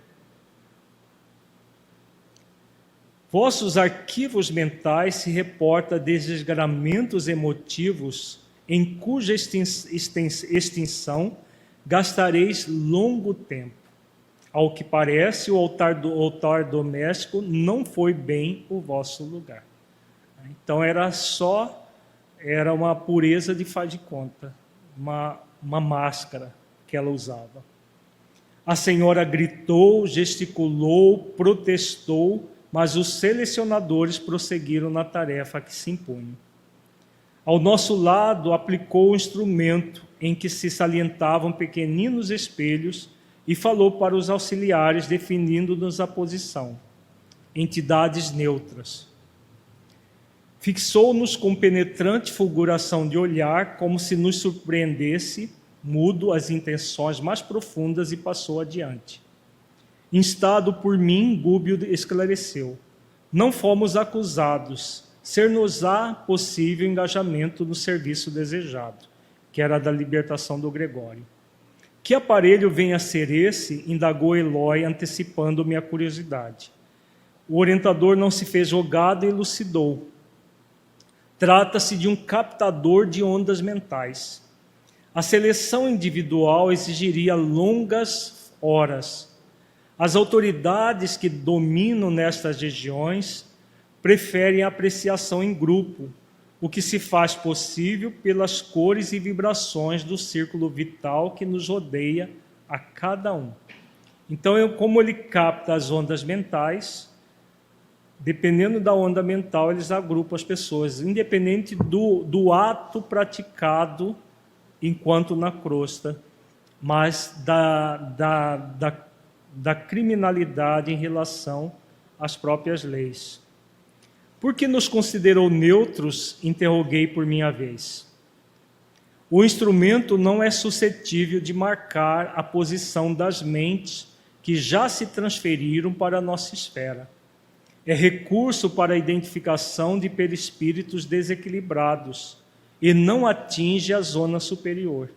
Vossos arquivos mentais se reportam desgramentos emotivos em cuja extinção gastareis longo tempo. Ao que parece, o altar doméstico não foi bem o vosso lugar. Então era uma pureza de faz de conta, uma máscara que ela usava. A senhora gritou, gesticulou, protestou, mas os selecionadores prosseguiram na tarefa que se impunha. Ao nosso lado, aplicou o instrumento em que se salientavam pequeninos espelhos e falou para os auxiliares, definindo-nos a posição. Entidades neutras. Fixou-nos com penetrante fulguração de olhar, como se nos surpreendesse, mudo, as intenções mais profundas, e passou adiante. Instado por mim, Gúbio esclareceu: não fomos acusados, ser-nos-á possível engajamento no serviço desejado, que era da libertação do Gregório. Que aparelho vem a ser esse? Indagou Eloy, antecipando minha curiosidade. O orientador não se fez jogado e elucidou. Trata-se de um captador de ondas mentais. A seleção individual exigiria longas horas. As autoridades que dominam nestas regiões preferem a apreciação em grupo, o que se faz possível pelas cores e vibrações do círculo vital que nos rodeia a cada um. Então, como ele capta as ondas mentais, dependendo da onda mental, eles agrupam as pessoas, independente do ato praticado enquanto na crosta, mas da criminalidade em relação às próprias leis. Por que nos considerou neutros? Interroguei por minha vez. O instrumento não é suscetível de marcar a posição das mentes que já se transferiram para a nossa esfera. É recurso para a identificação de perispíritos desequilibrados e não atinge a zona superior.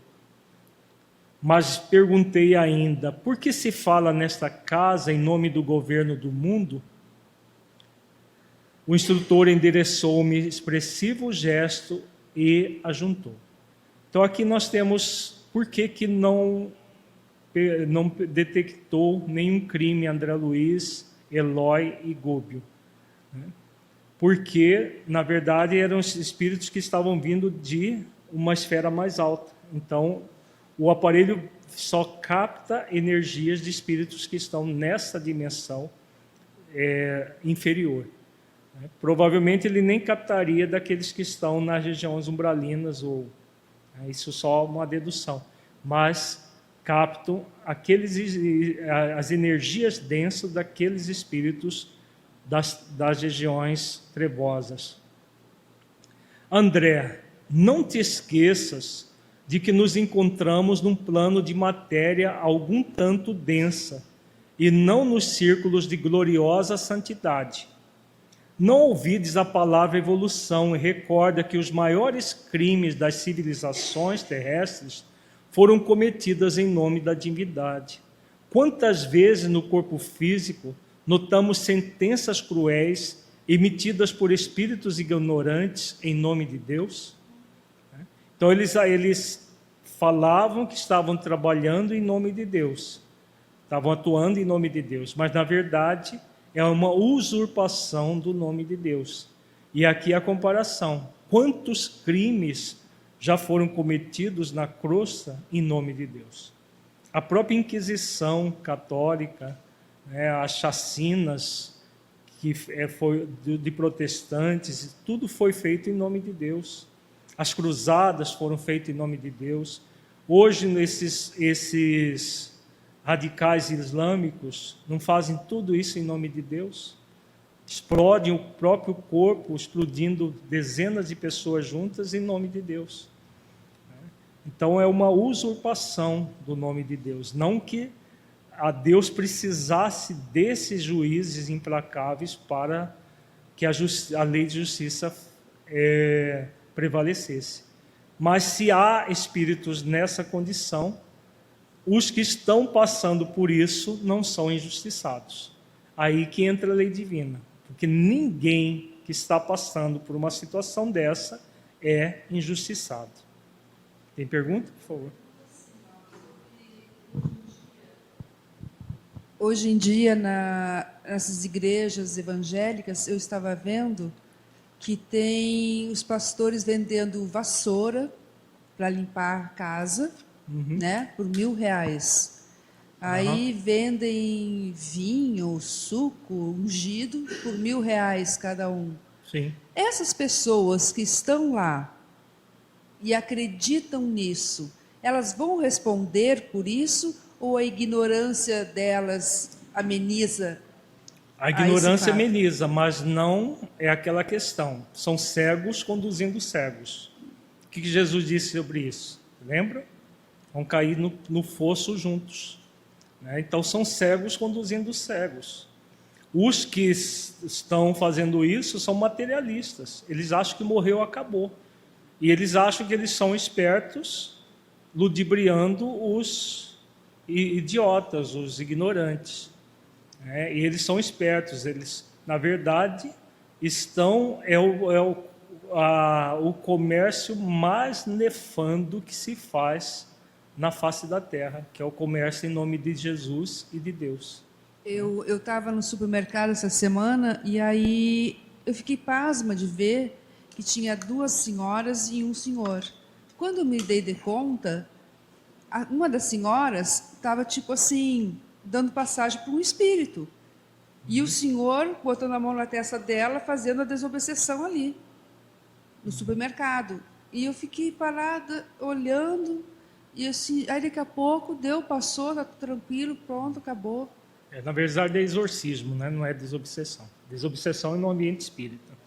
Mas perguntei ainda, por que se fala nesta casa em nome do governo do mundo? O instrutor endereçou-me expressivo gesto e ajuntou: Então aqui nós temos por que não detectou nenhum crime André Luiz, Eloy e Góbio. Porque, na verdade, eram os espíritos que estavam vindo de uma esfera mais alta. Então, o aparelho só capta energias de espíritos que estão nessa dimensão inferior. Provavelmente ele nem captaria daqueles que estão nas regiões umbralinas, ou isso só uma dedução. Mas captam as energias densas daqueles espíritos das regiões trevosas. André, não te esqueças de que nos encontramos num plano de matéria algum tanto densa e não nos círculos de gloriosa santidade. Não ouvides a palavra evolução e recorda que os maiores crimes das civilizações terrestres foram cometidas em nome da divindade. Quantas vezes no corpo físico notamos sentenças cruéis emitidas por espíritos ignorantes em nome de Deus? Então eles falavam que estavam trabalhando em nome de Deus, estavam atuando em nome de Deus, mas na verdade é uma usurpação do nome de Deus. E aqui a comparação: quantos crimes já foram cometidos na crosta em nome de Deus? A própria Inquisição católica, as chacinas foi de protestantes, tudo foi feito em nome de Deus. As cruzadas foram feitas em nome de Deus. Hoje, esses radicais islâmicos não fazem tudo isso em nome de Deus? Explodem o próprio corpo, explodindo dezenas de pessoas juntas em nome de Deus. Então é uma usurpação do nome de Deus. Não que a Deus precisasse desses juízes implacáveis para que a lei de justiça prevalecesse. Mas se há espíritos nessa condição, os que estão passando por isso não são injustiçados. Aí que entra a lei divina, porque ninguém que está passando por uma situação dessa é injustiçado. Tem pergunta, por favor?
Hoje em dia, nessas igrejas evangélicas, eu estava vendo que tem os pastores vendendo vassoura para limpar a casa, né, por R$1.000. Aí vendem vinho, suco, ungido, por R$1.000 cada um.
Sim.
Essas pessoas que estão lá e acreditam nisso, elas vão responder por isso, ou a ignorância delas ameniza?
A ignorância ameniza, mas não é aquela questão. São cegos conduzindo cegos. O que Jesus disse sobre isso? Lembra? Vão cair no fosso juntos. Então são cegos conduzindo cegos. Os que estão fazendo isso são materialistas. Eles acham que morreu, acabou. E eles acham que eles são espertos, ludibriando os idiotas, os ignorantes. E eles são espertos. Eles, na verdade, o comércio mais nefando que se faz na face da terra, que é o comércio em nome de Jesus e de Deus.
Eu estava no supermercado essa semana e aí eu fiquei pasma de ver que tinha 2 senhoras e um senhor. Quando eu me dei de conta, uma das senhoras estava tipo assim, dando passagem para um espírito. E o senhor botando a mão na testa dela, fazendo a desobsessão ali, no supermercado. E eu fiquei parada, olhando, e assim, aí daqui a pouco passou, tá tranquilo, pronto, acabou.
Na verdade é exorcismo, né? Não é desobsessão. Desobsessão é no ambiente espírita.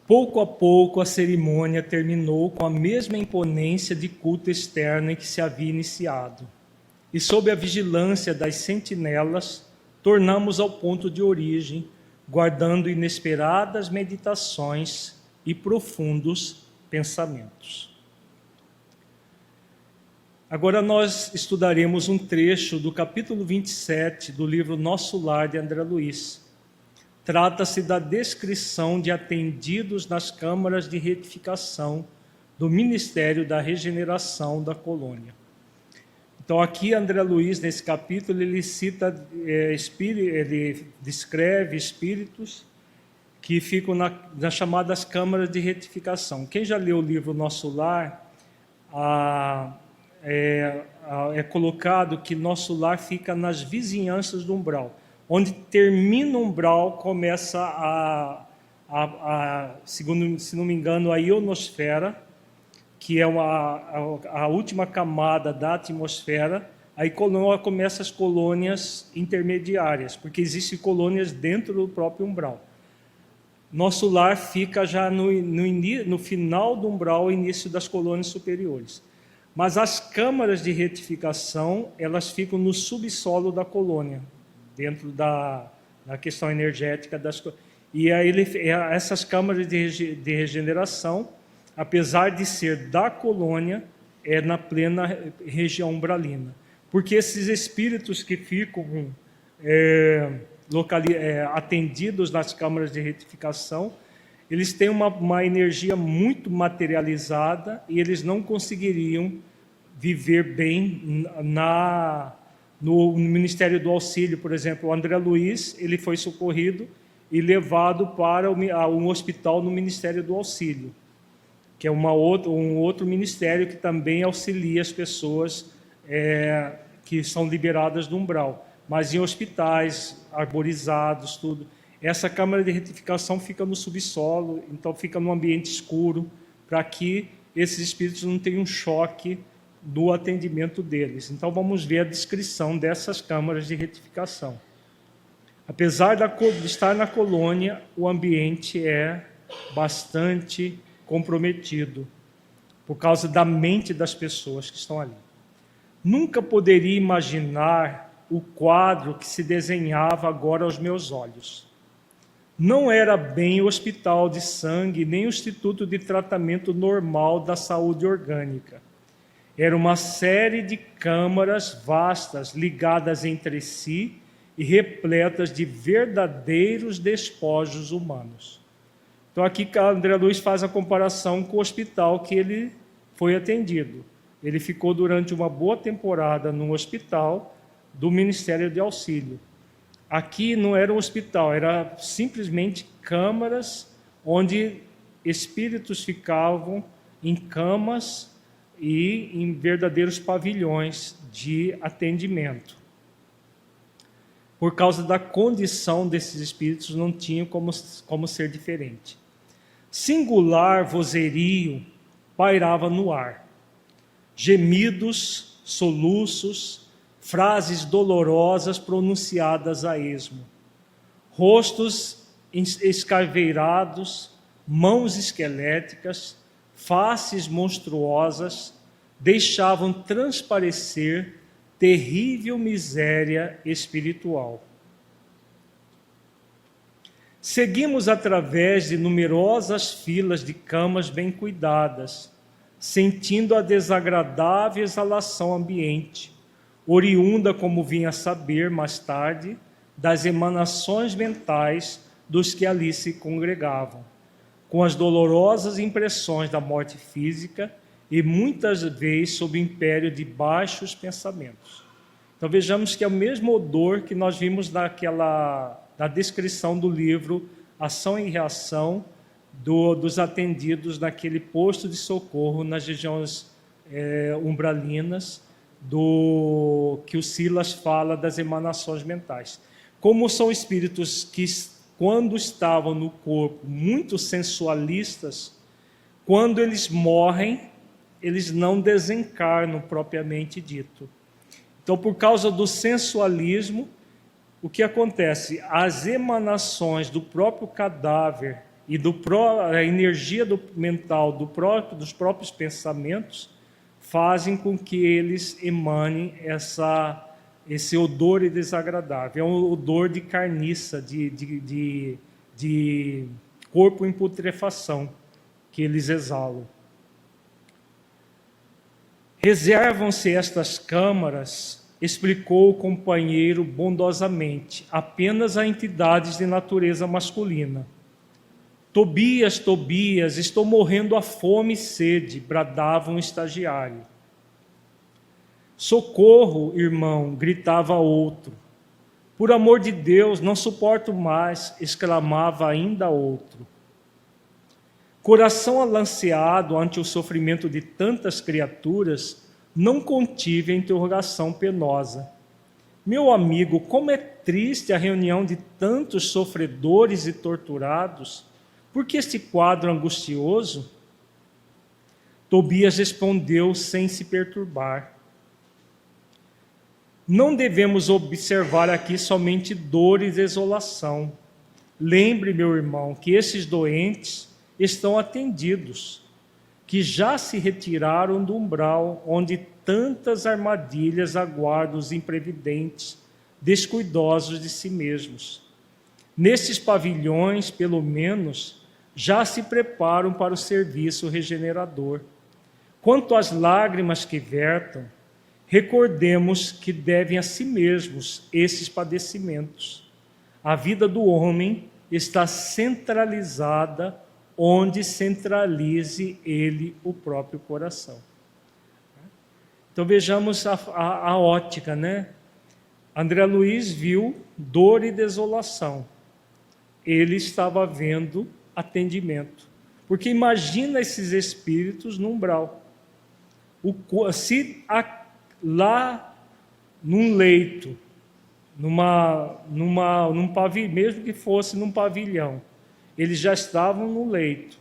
Pouco a pouco a cerimônia terminou com a mesma imponência de culto externo em que se havia iniciado. E sob a vigilância das sentinelas, tornamos ao ponto de origem, guardando inesperadas meditações e profundos pensamentos. Agora nós estudaremos um trecho do capítulo 27 do livro Nosso Lar, de André Luiz. Trata-se da descrição de atendidos nas câmaras de retificação do Ministério da Regeneração da colônia. Então, aqui, André Luiz, nesse capítulo, ele cita, ele descreve espíritos que ficam nas chamadas câmaras de retificação. Quem já leu o livro Nosso Lar, é colocado que nosso lar fica nas vizinhanças do umbral. Onde termina o umbral, começa segundo, se não me engano, a ionosfera, que é a última camada da atmosfera. Aí começa as colônias intermediárias, porque existem colônias dentro do próprio umbral. Nosso lar fica já no final do umbral, início das colônias superiores. Mas as câmaras de retificação, elas ficam no subsolo da colônia, dentro da questão energética das. E aí essas câmaras de regeneração, apesar de ser da colônia, é na plena região umbralina. Porque esses espíritos que ficam atendidos nas câmaras de retificação, eles têm uma energia muito materializada e eles não conseguiriam viver bem no Ministério do Auxílio. Por exemplo, o André Luiz, ele foi socorrido e levado para um hospital no Ministério do Auxílio, que é um outro ministério que também auxilia as pessoas que são liberadas do umbral, mas em hospitais, arborizados, tudo. Essa câmara de retificação fica no subsolo, então fica num ambiente escuro, para que esses espíritos não tenham um choque no atendimento deles. Então vamos ver a descrição dessas câmaras de retificação. Apesar de estar na colônia, o ambiente é bastante comprometido, por causa da mente das pessoas que estão ali. Nunca poderia imaginar o quadro que se desenhava agora aos meus olhos. Não era bem o hospital de sangue, nem o instituto de tratamento normal da saúde orgânica. Era uma série de câmaras vastas, ligadas entre si e repletas de verdadeiros despojos humanos. Então aqui André Luiz faz a comparação com o hospital que ele foi atendido. Ele ficou durante uma boa temporada no hospital do Ministério de Auxílio. Aqui não era um hospital, era simplesmente câmaras onde espíritos ficavam em camas e em verdadeiros pavilhões de atendimento. Por causa da condição desses espíritos, não tinham como ser diferente. Singular vozerio pairava no ar. Gemidos, soluços, frases dolorosas pronunciadas a esmo. Rostos escaveirados, mãos esqueléticas, faces monstruosas, deixavam transparecer terrível miséria espiritual. Seguimos através de numerosas filas de camas bem cuidadas, sentindo a desagradável exalação ambiente, oriunda, como vinha a saber mais tarde, das emanações mentais dos que ali se congregavam, com as dolorosas impressões da morte física e muitas vezes sob o império de baixos pensamentos. Então vejamos que é o mesmo odor que nós vimos da descrição do livro Ação e Reação dos atendidos naquele posto de socorro nas regiões umbralinas, que o Silas fala das emanações mentais. Como são espíritos que, quando estavam no corpo, muito sensualistas, quando eles morrem, eles não desencarnam propriamente dito. Então, por causa do sensualismo, o que acontece? As emanações do próprio cadáver e a energia mental dos próprios pensamentos fazem com que eles emanem esse odor desagradável. É um odor de carniça, de corpo em putrefação que eles exalam. Reservam-se estas câmaras explicou o companheiro bondosamente, apenas a entidades de natureza masculina. Tobias, Tobias, estou morrendo a fome e sede, bradava um estagiário. Socorro, irmão, gritava outro. Por amor de Deus, não suporto mais, exclamava ainda outro. Coração alanceado ante o sofrimento de tantas criaturas, não contive a interrogação penosa. Meu amigo, como é triste a reunião de tantos sofredores e torturados. Por que este quadro angustioso? Tobias respondeu sem se perturbar. Não devemos observar aqui somente dor e desolação. Lembre, meu irmão, que esses doentes estão atendidos, que já se retiraram do umbral onde tantas armadilhas aguardam os imprevidentes, descuidosos de si mesmos. Nesses pavilhões, pelo menos, já se preparam para o serviço regenerador. Quanto às lágrimas que vertam, recordemos que devem a si mesmos esses padecimentos. A vida do homem está centralizada onde centralize ele o próprio coração. Então vejamos a ótica, né? André Luiz viu dor e desolação. Ele estava vendo atendimento. Porque imagina esses espíritos no umbral. Se lá num leito, num pavilhão, mesmo que fosse num pavilhão, eles já estavam no leito,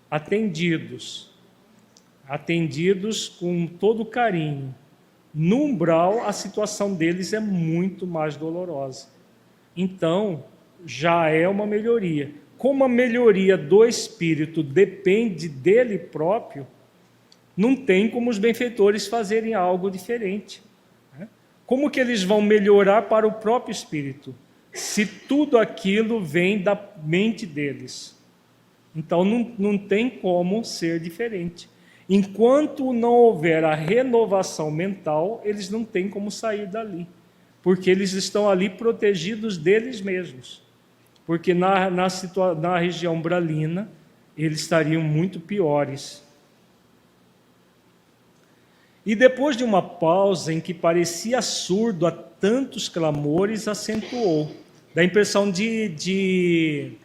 atendidos com todo carinho. No umbral, a situação deles é muito mais dolorosa. Então, já é uma melhoria. Como a melhoria do espírito depende dele próprio, não tem como os benfeitores fazerem algo diferente. Como que eles vão melhorar para o próprio espírito, se tudo aquilo vem da mente deles? Então não tem como ser diferente. Enquanto não houver a renovação mental, eles não têm como sair dali, porque eles estão ali protegidos deles mesmos. Porque na região umbralina, eles estariam muito piores. E depois de uma pausa em que parecia surdo a tantos clamores, acentuou. Dá a impressão de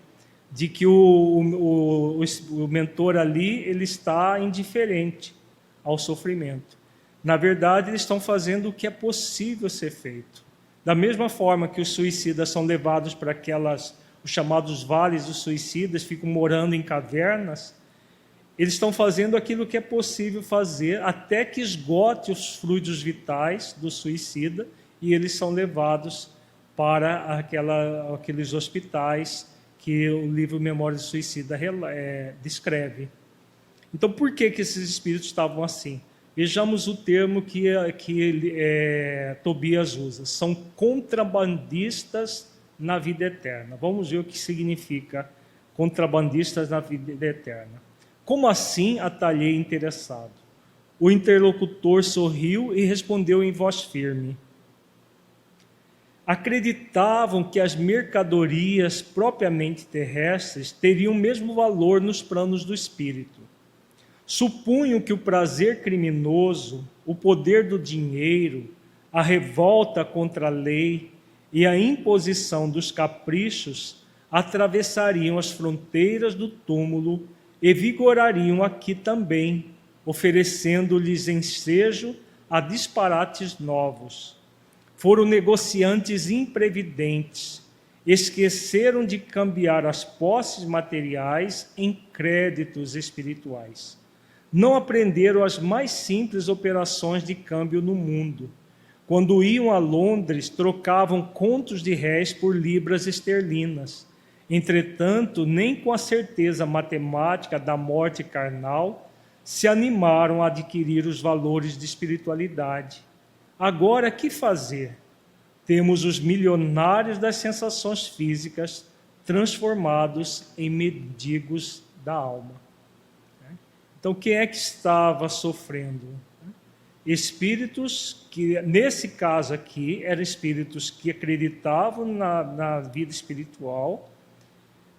que o mentor ali ele está indiferente ao sofrimento. Na verdade, eles estão fazendo o que é possível ser feito. Da mesma forma que os suicidas são levados para os chamados vales dos suicidas, ficam morando em cavernas, eles estão fazendo aquilo que é possível fazer até que esgote os fluidos vitais do suicida e eles são levados para aqueles hospitais que o livro Memória do Suicida descreve. Então, por que esses espíritos estavam assim? Vejamos o termo que Tobias usa. São contrabandistas na vida eterna. Vamos ver o que significa contrabandistas na vida eterna. Como assim? Atalhei interessado. O interlocutor sorriu e respondeu em voz firme. Acreditavam que as mercadorias propriamente terrestres teriam o mesmo valor nos planos do espírito. Supunham que o prazer criminoso, o poder do dinheiro, a revolta contra a lei e a imposição dos caprichos atravessariam as fronteiras do túmulo e vigorariam aqui também, oferecendo-lhes ensejo a disparates novos. Foram negociantes imprevidentes, esqueceram de cambiar as posses materiais em créditos espirituais. Não aprenderam as mais simples operações de câmbio no mundo. Quando iam a Londres, trocavam contos de réis por libras esterlinas. Entretanto, nem com a certeza matemática da morte carnal se animaram a adquirir os valores de espiritualidade. Agora, que fazer? Temos os milionários das sensações físicas transformados em mendigos da alma. Então, quem é que estava sofrendo? espíritos que, nesse caso aqui, eram espíritos que acreditavam na vida espiritual,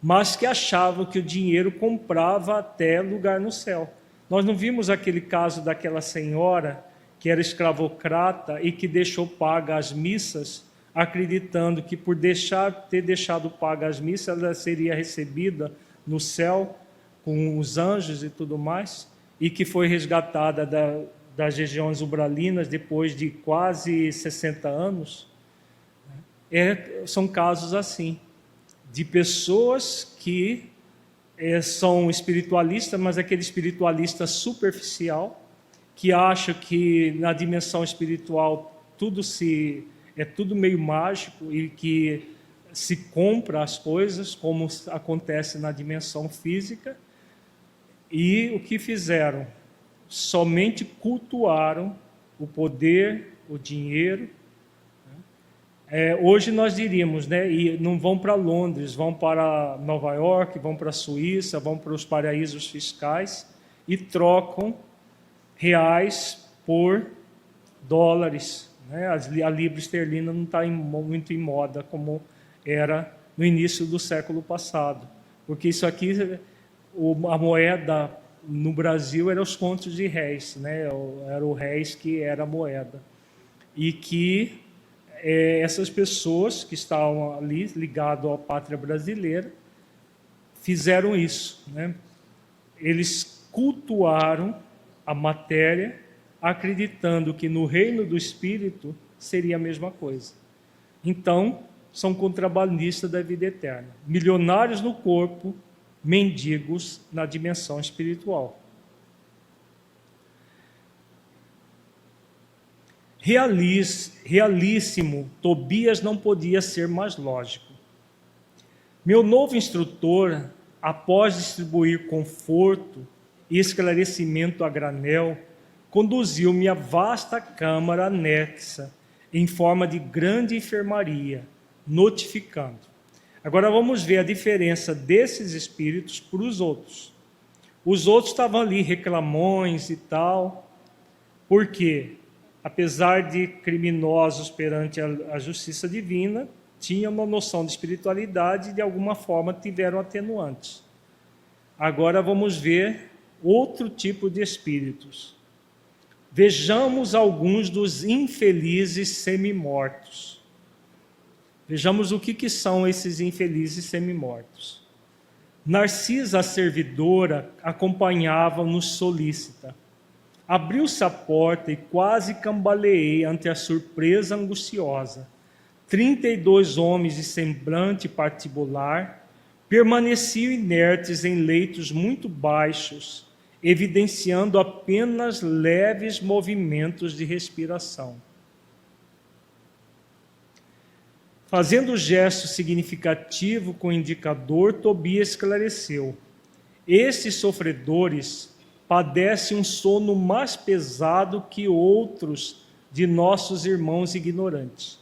mas que achavam que o dinheiro comprava até lugar no céu. Nós não vimos aquele caso daquela senhora que era escravocrata e que deixou paga as missas, acreditando que por ter deixado paga as missas, ela seria recebida no céu com os anjos e tudo mais, e que foi resgatada das regiões umbralinas depois de quase 60 anos. São casos assim, de pessoas que são espiritualistas, mas aquele espiritualista superficial, que acha que na dimensão espiritual é tudo meio mágico e que se compra as coisas, como acontece na dimensão física. E o que fizeram? Somente cultuaram o poder, o dinheiro. Hoje nós diríamos, né, e não vão para Londres, vão para Nova York, vão para a Suíça, vão para os paraísos fiscais e trocam reais por dólares. Né? A libra esterlina não está muito em moda como era no início do século passado, porque isso aqui, a moeda no Brasil era os contos de réis, né? Era o réis que era a moeda, e que essas pessoas que estavam ali ligadas à pátria brasileira fizeram isso, né? Eles cultuaram a matéria, acreditando que no reino do espírito seria a mesma coisa. Então, são contrabandistas da vida eterna, milionários no corpo, mendigos na dimensão espiritual. Realíssimo, Tobias não podia ser mais lógico. Meu novo instrutor, após distribuir conforto e esclarecimento a granel, conduziu-me à vasta câmara anexa, em forma de grande enfermaria, notificando. Agora vamos ver a diferença desses espíritos para os outros. Os outros estavam ali, reclamões e tal, porque, apesar de criminosos perante a justiça divina, tinham uma noção de espiritualidade e de alguma forma tiveram atenuantes. Agora vamos ver outro tipo de espíritos. Vejamos alguns dos infelizes semimortos. Vejamos o que são esses infelizes semimortos. Narcisa, a servidora, acompanhava-nos solícita. Abriu-se a porta e quase cambaleei ante a surpresa angustiosa. 32 homens de semblante patibular permaneciam inertes em leitos muito baixos, evidenciando apenas leves movimentos de respiração. Fazendo gesto significativo com o indicador, Tobias esclareceu: estes sofredores padecem um sono mais pesado que outros de nossos irmãos ignorantes.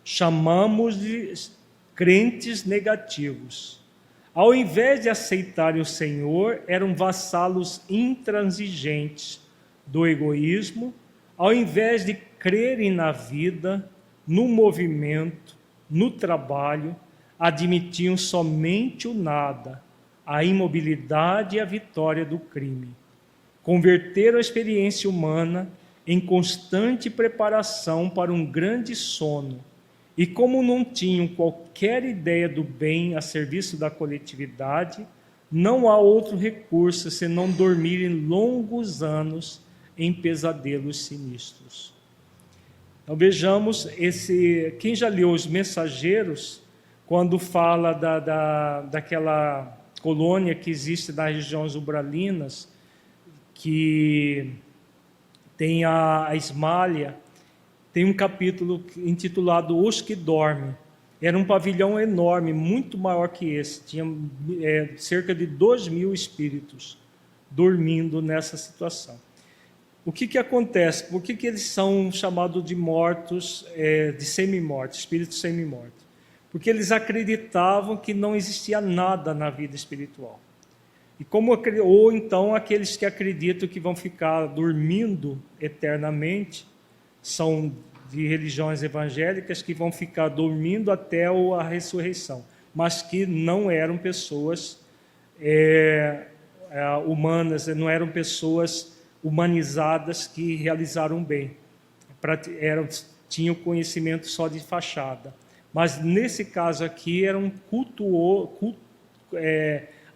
Chamamos de crentes negativos. Ao invés de aceitarem o Senhor, eram vassalos intransigentes do egoísmo. Ao invés de crerem na vida, no movimento, no trabalho, admitiam somente o nada, a imobilidade e a vitória do crime. Converteram a experiência humana em constante preparação para um grande sono, e como não tinham qualquer ideia do bem a serviço da coletividade, não há outro recurso senão dormirem longos anos em pesadelos sinistros. Então vejamos, quem já leu Os Mensageiros, quando fala daquela colônia que existe nas regiões umbralinas, que tem a Ismália, tem um capítulo intitulado Os que Dormem. Era um pavilhão enorme, muito maior que esse, tinha cerca de 2.000 espíritos dormindo nessa situação. O que acontece? Por que eles são chamados de mortos, de semimortos, espíritos semimortos? Porque eles acreditavam que não existia nada na vida espiritual. Ou então aqueles que acreditam que vão ficar dormindo eternamente, são de religiões evangélicas que vão ficar dormindo até a ressurreição, mas que não eram pessoas humanas, não eram pessoas humanizadas que realizaram bem, tinham conhecimento só de fachada. Mas nesse caso aqui eram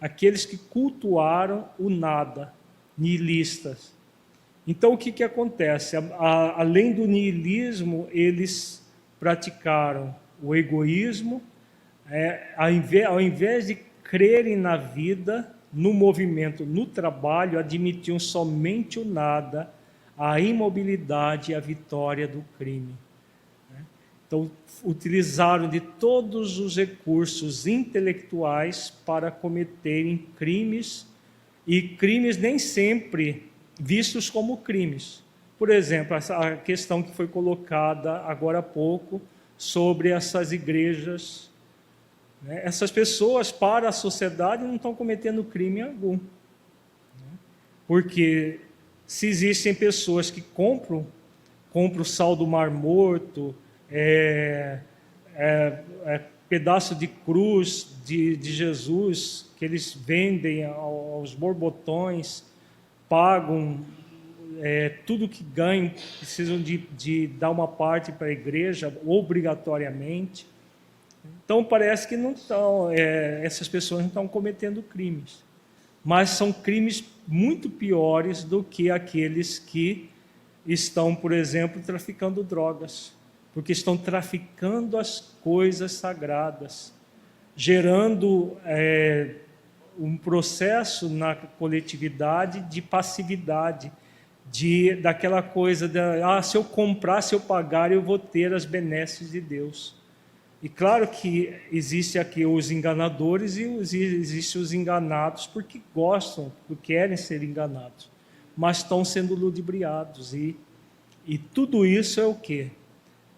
aqueles que cultuaram o nada, nihilistas. Então o que acontece? Além do nihilismo, eles praticaram o egoísmo, ao invés de crerem na vida, no movimento, no trabalho, admitiam somente o nada, a imobilidade e a vitória do crime. Então, utilizaram de todos os recursos intelectuais para cometerem crimes, e crimes nem sempre vistos como crimes. Por exemplo, a questão que foi colocada agora há pouco sobre essas igrejas. Essas pessoas, para a sociedade, não estão cometendo crime algum. Porque se existem pessoas que compram o sal do Mar Morto, pedaço de cruz de Jesus, que eles vendem aos borbotões, pagam tudo que ganham, precisam de dar uma parte para a igreja, obrigatoriamente. Então, parece que essas pessoas não estão cometendo crimes. Mas são crimes muito piores do que aqueles que estão, por exemplo, traficando drogas. Porque estão traficando as coisas sagradas, gerando um processo na coletividade de passividade, daquela coisa se eu comprar, se eu pagar, eu vou ter as benesses de Deus. E claro que existe aqui os enganadores e existem os enganados porque gostam, porque querem ser enganados, mas estão sendo ludibriados. E tudo isso é o quê?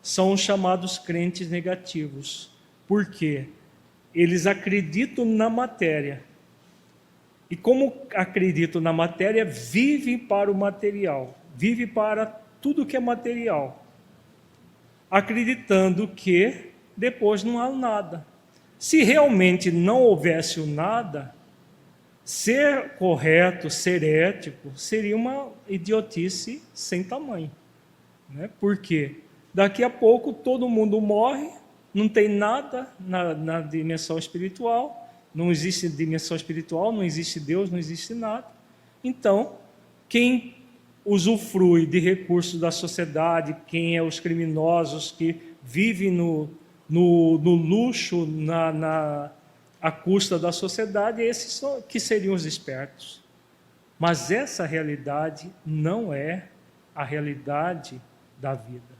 São os chamados crentes negativos. Por quê? Eles acreditam na matéria. E como acreditam na matéria, vivem para o material, vivem para tudo que é material, acreditando que depois não há nada. Se realmente não houvesse o nada, ser correto, ser ético, seria uma idiotice sem tamanho. Por quê? Daqui a pouco todo mundo morre, não tem nada na dimensão espiritual, não existe dimensão espiritual, não existe Deus, não existe nada. Então, quem usufrui de recursos da sociedade, quem é os criminosos que vivem no luxo, à custa da sociedade, esses que seriam os espertos. Mas essa realidade não é a realidade da vida.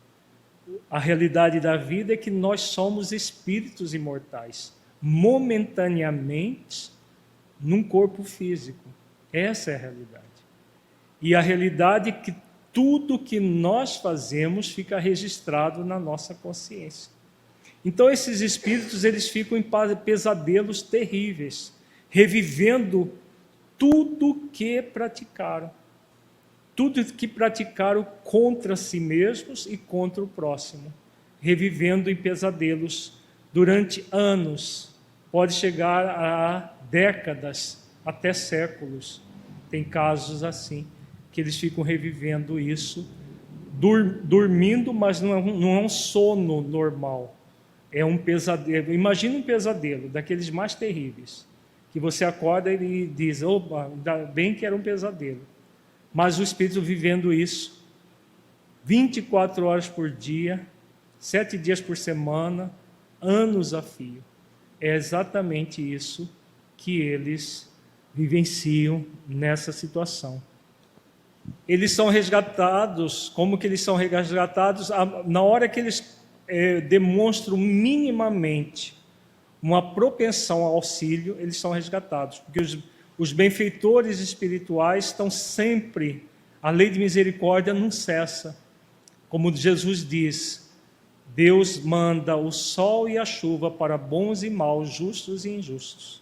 A realidade da vida é que nós somos espíritos imortais, momentaneamente, num corpo físico. Essa é a realidade. E a realidade é que tudo que nós fazemos fica registrado na nossa consciência. Então esses espíritos, eles ficam em pesadelos terríveis, revivendo tudo que praticaram. Tudo que praticaram contra si mesmos e contra o próximo, revivendo em pesadelos durante anos, pode chegar a décadas, até séculos. Tem casos assim, que eles ficam revivendo isso, dormindo, mas não é um sono normal, é um pesadelo. Imagina um pesadelo, daqueles mais terríveis, que você acorda e diz, opa, ainda bem que era um pesadelo. Mas o espírito vivendo isso 24 horas por dia, 7 dias por semana, anos a fio. É exatamente isso que eles vivenciam nessa situação. Eles são resgatados, como que eles são resgatados? Na hora que eles demonstram minimamente uma propensão ao auxílio, eles são resgatados, porque os benfeitores espirituais estão sempre, a lei de misericórdia não cessa. Como Jesus diz, Deus manda o sol e a chuva para bons e maus, justos e injustos.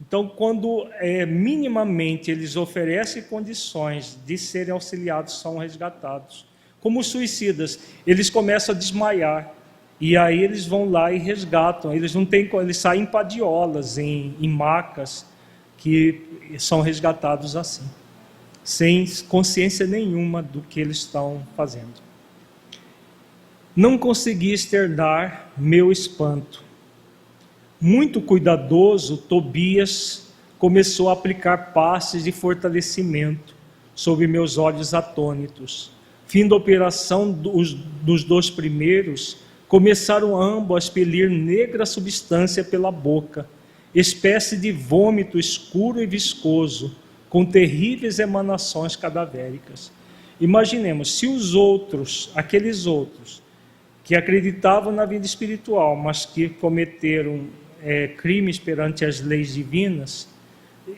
Então, quando minimamente eles oferecem condições de serem auxiliados, são resgatados. Como os suicidas, eles começam a desmaiar, e aí eles vão lá e resgatam. Eles saem em padiolas, em macas, que são resgatados assim, sem consciência nenhuma do que eles estão fazendo. Não consegui externar meu espanto. Muito cuidadoso, Tobias começou a aplicar passes de fortalecimento sobre meus olhos atônitos. Fim da operação dos 2 primeiros, começaram ambos a expelir negra substância pela boca, espécie de vômito escuro e viscoso, com terríveis emanações cadavéricas. Imaginemos, se aqueles outros, que acreditavam na vida espiritual, mas que cometeram crimes perante as leis divinas,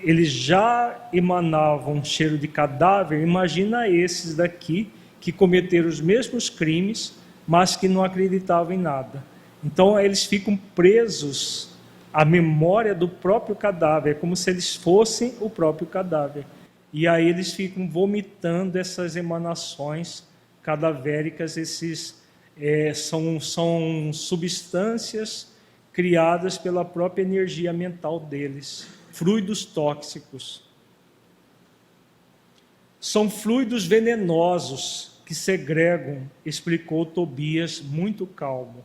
eles já emanavam um cheiro de cadáver. Imagina esses daqui, que cometeram os mesmos crimes, mas que não acreditavam em nada. Então eles ficam presos à memória do próprio cadáver, como se eles fossem o próprio cadáver. E aí eles ficam vomitando essas emanações cadavéricas. São substâncias criadas pela própria energia mental deles, fluidos tóxicos. São fluidos venenosos que segregam, explicou Tobias, muito calmo.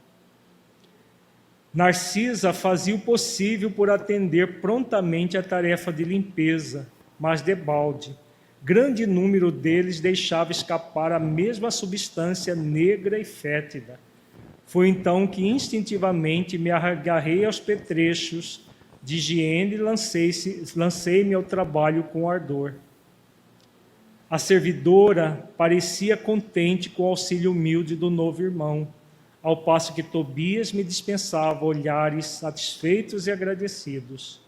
Narcisa fazia o possível por atender prontamente a tarefa de limpeza, mas debalde. Grande número deles deixava escapar a mesma substância negra e fétida. Foi então que instintivamente me agarrei aos petrechos de higiene e lancei-me ao trabalho com ardor. A servidora parecia contente com o auxílio humilde do novo irmão, ao passo que Tobias me dispensava olhares satisfeitos e agradecidos.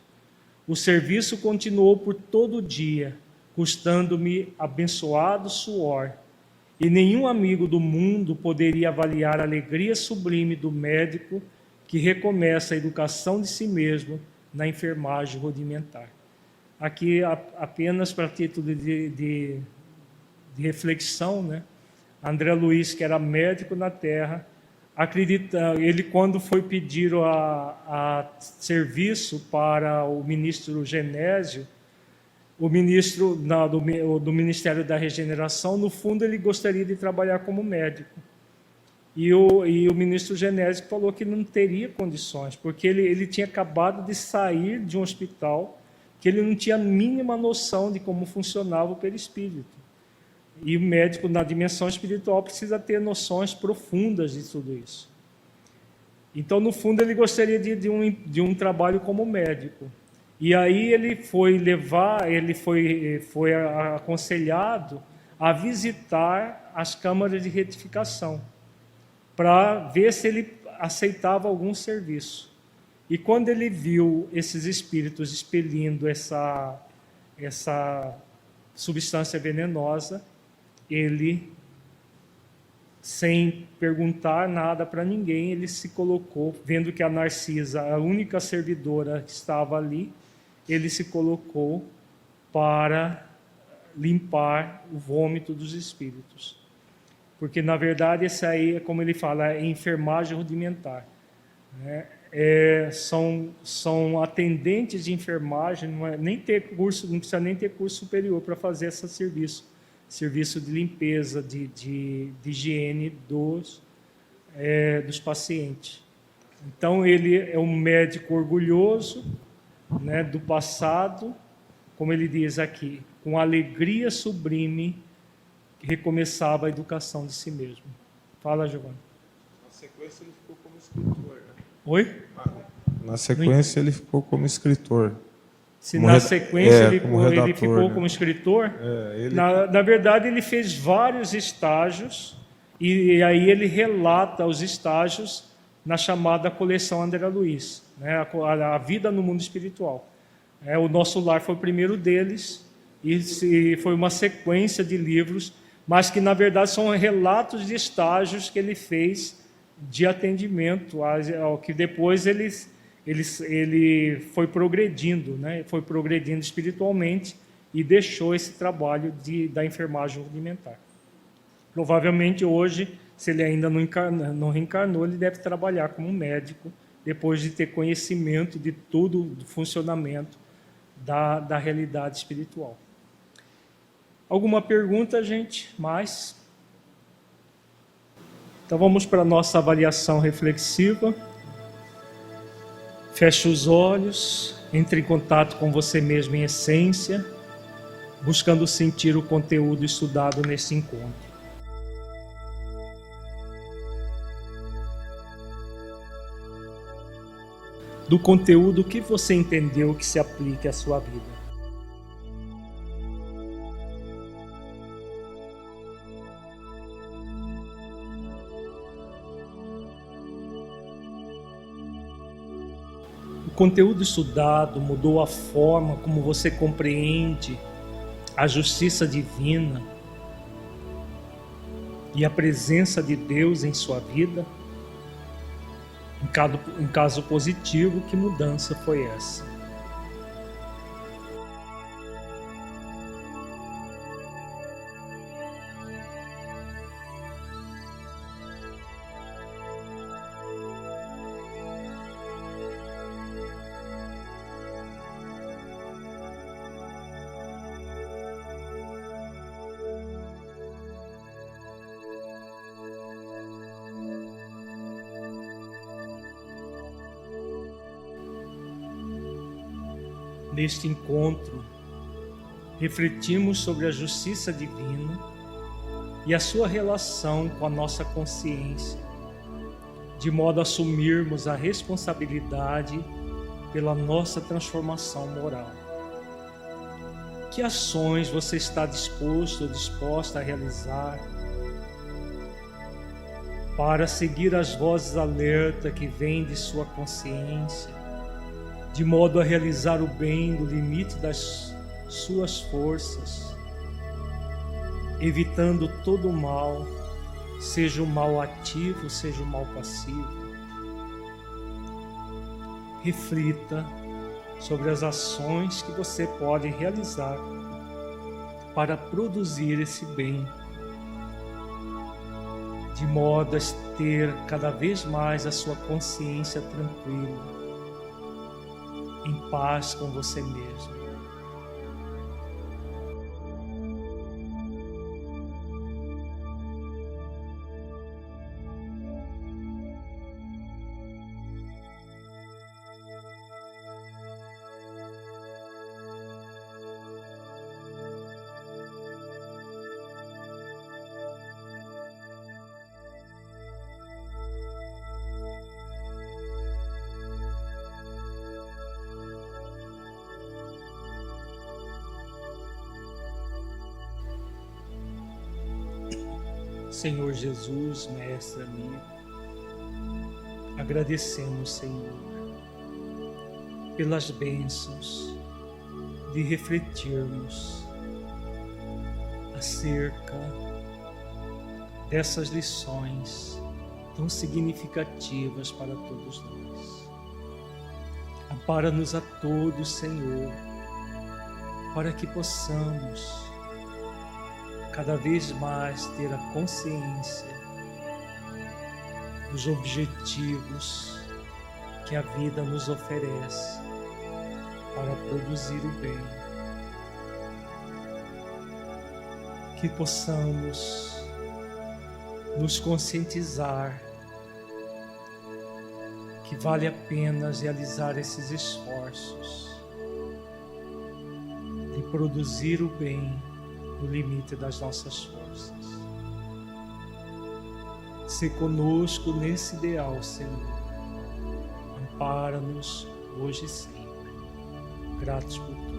O serviço continuou por todo o dia, custando-me abençoado suor, e nenhum amigo do mundo poderia avaliar a alegria sublime do médico que recomeça a educação de si mesmo na enfermagem rudimentar. Aqui, apenas para título de reflexão, né? André Luiz, que era médico na Terra, ele, quando foi pedir a serviço para o ministro Genésio, o ministro do Ministério da Regeneração, no fundo, ele gostaria de trabalhar como médico. E o ministro Genésio falou que não teria condições, porque ele tinha acabado de sair de um hospital, que ele não tinha a mínima noção de como funcionava o perispírito. E o médico, na dimensão espiritual, precisa ter noções profundas de tudo isso. Então, no fundo, ele gostaria de um trabalho como médico. E aí ele foi aconselhado a visitar as câmaras de retificação, para ver se ele aceitava algum serviço. E quando ele viu esses espíritos expelindo essa substância venenosa, ele, sem perguntar nada para ninguém, ele se colocou, vendo que a Narcisa, a única servidora que estava ali, ele se colocou para limpar o vômito dos espíritos. Porque, na verdade, esse aí, como ele fala, é enfermagem rudimentar, né? São atendentes de enfermagem, não precisa nem ter curso superior para fazer esse serviço de limpeza, de higiene dos pacientes. Então, ele é um médico orgulhoso, né, do passado, como ele diz aqui, com alegria sublime, que recomeçava a educação de si mesmo. Fala, Giovanni.
Na sequência, ele ficou como escritor. Né?
Oi?
Na sequência, ele ficou como escritor.
Se na sequência ele
redator,
ficou
né?
como escritor, na verdade ele fez vários estágios, e aí ele relata os estágios na chamada coleção André Luiz, né? A vida no mundo espiritual. O Nosso Lar foi o primeiro deles, e foi uma sequência de livros, mas que na verdade são relatos de estágios que ele fez de atendimento, que depois ele foi progredindo, né? Foi progredindo espiritualmente e deixou esse trabalho da enfermagem rudimentar. Provavelmente hoje, se ele ainda não reencarnou, ele deve trabalhar como médico, depois de ter conhecimento de tudo, do funcionamento da realidade espiritual. Alguma pergunta, gente? Mais? Então vamos para a nossa avaliação reflexiva. Feche os olhos, entre em contato com você mesmo em essência, buscando sentir o conteúdo estudado nesse encontro. Do conteúdo que você entendeu que se aplique à sua vida. O conteúdo estudado mudou a forma como você compreende a justiça divina e a presença de Deus em sua vida? Em caso positivo, que mudança foi essa? Neste encontro, refletimos sobre a justiça divina e a sua relação com a nossa consciência, de modo a assumirmos a responsabilidade pela nossa transformação moral. Que ações você está disposto ou disposta a realizar para seguir as vozes alerta que vêm de sua consciência, de modo a realizar o bem no limite das suas forças, evitando todo o mal, seja o mal ativo, seja o mal passivo? Reflita sobre as ações que você pode realizar para produzir esse bem, de modo a ter cada vez mais a sua consciência tranquila, em paz com você mesmo. Senhor Jesus, Mestre amigo, agradecemos, Senhor, pelas bênçãos de refletirmos acerca dessas lições tão significativas para todos nós. Ampara-nos a todos, Senhor, para que possamos cada vez mais ter a consciência dos objetivos que a vida nos oferece para produzir o bem. Que possamos nos conscientizar que vale a pena realizar esses esforços de produzir o bem no limite das nossas forças. Se conosco nesse ideal, Senhor. Ampara-nos hoje e sempre. Gratos por tudo.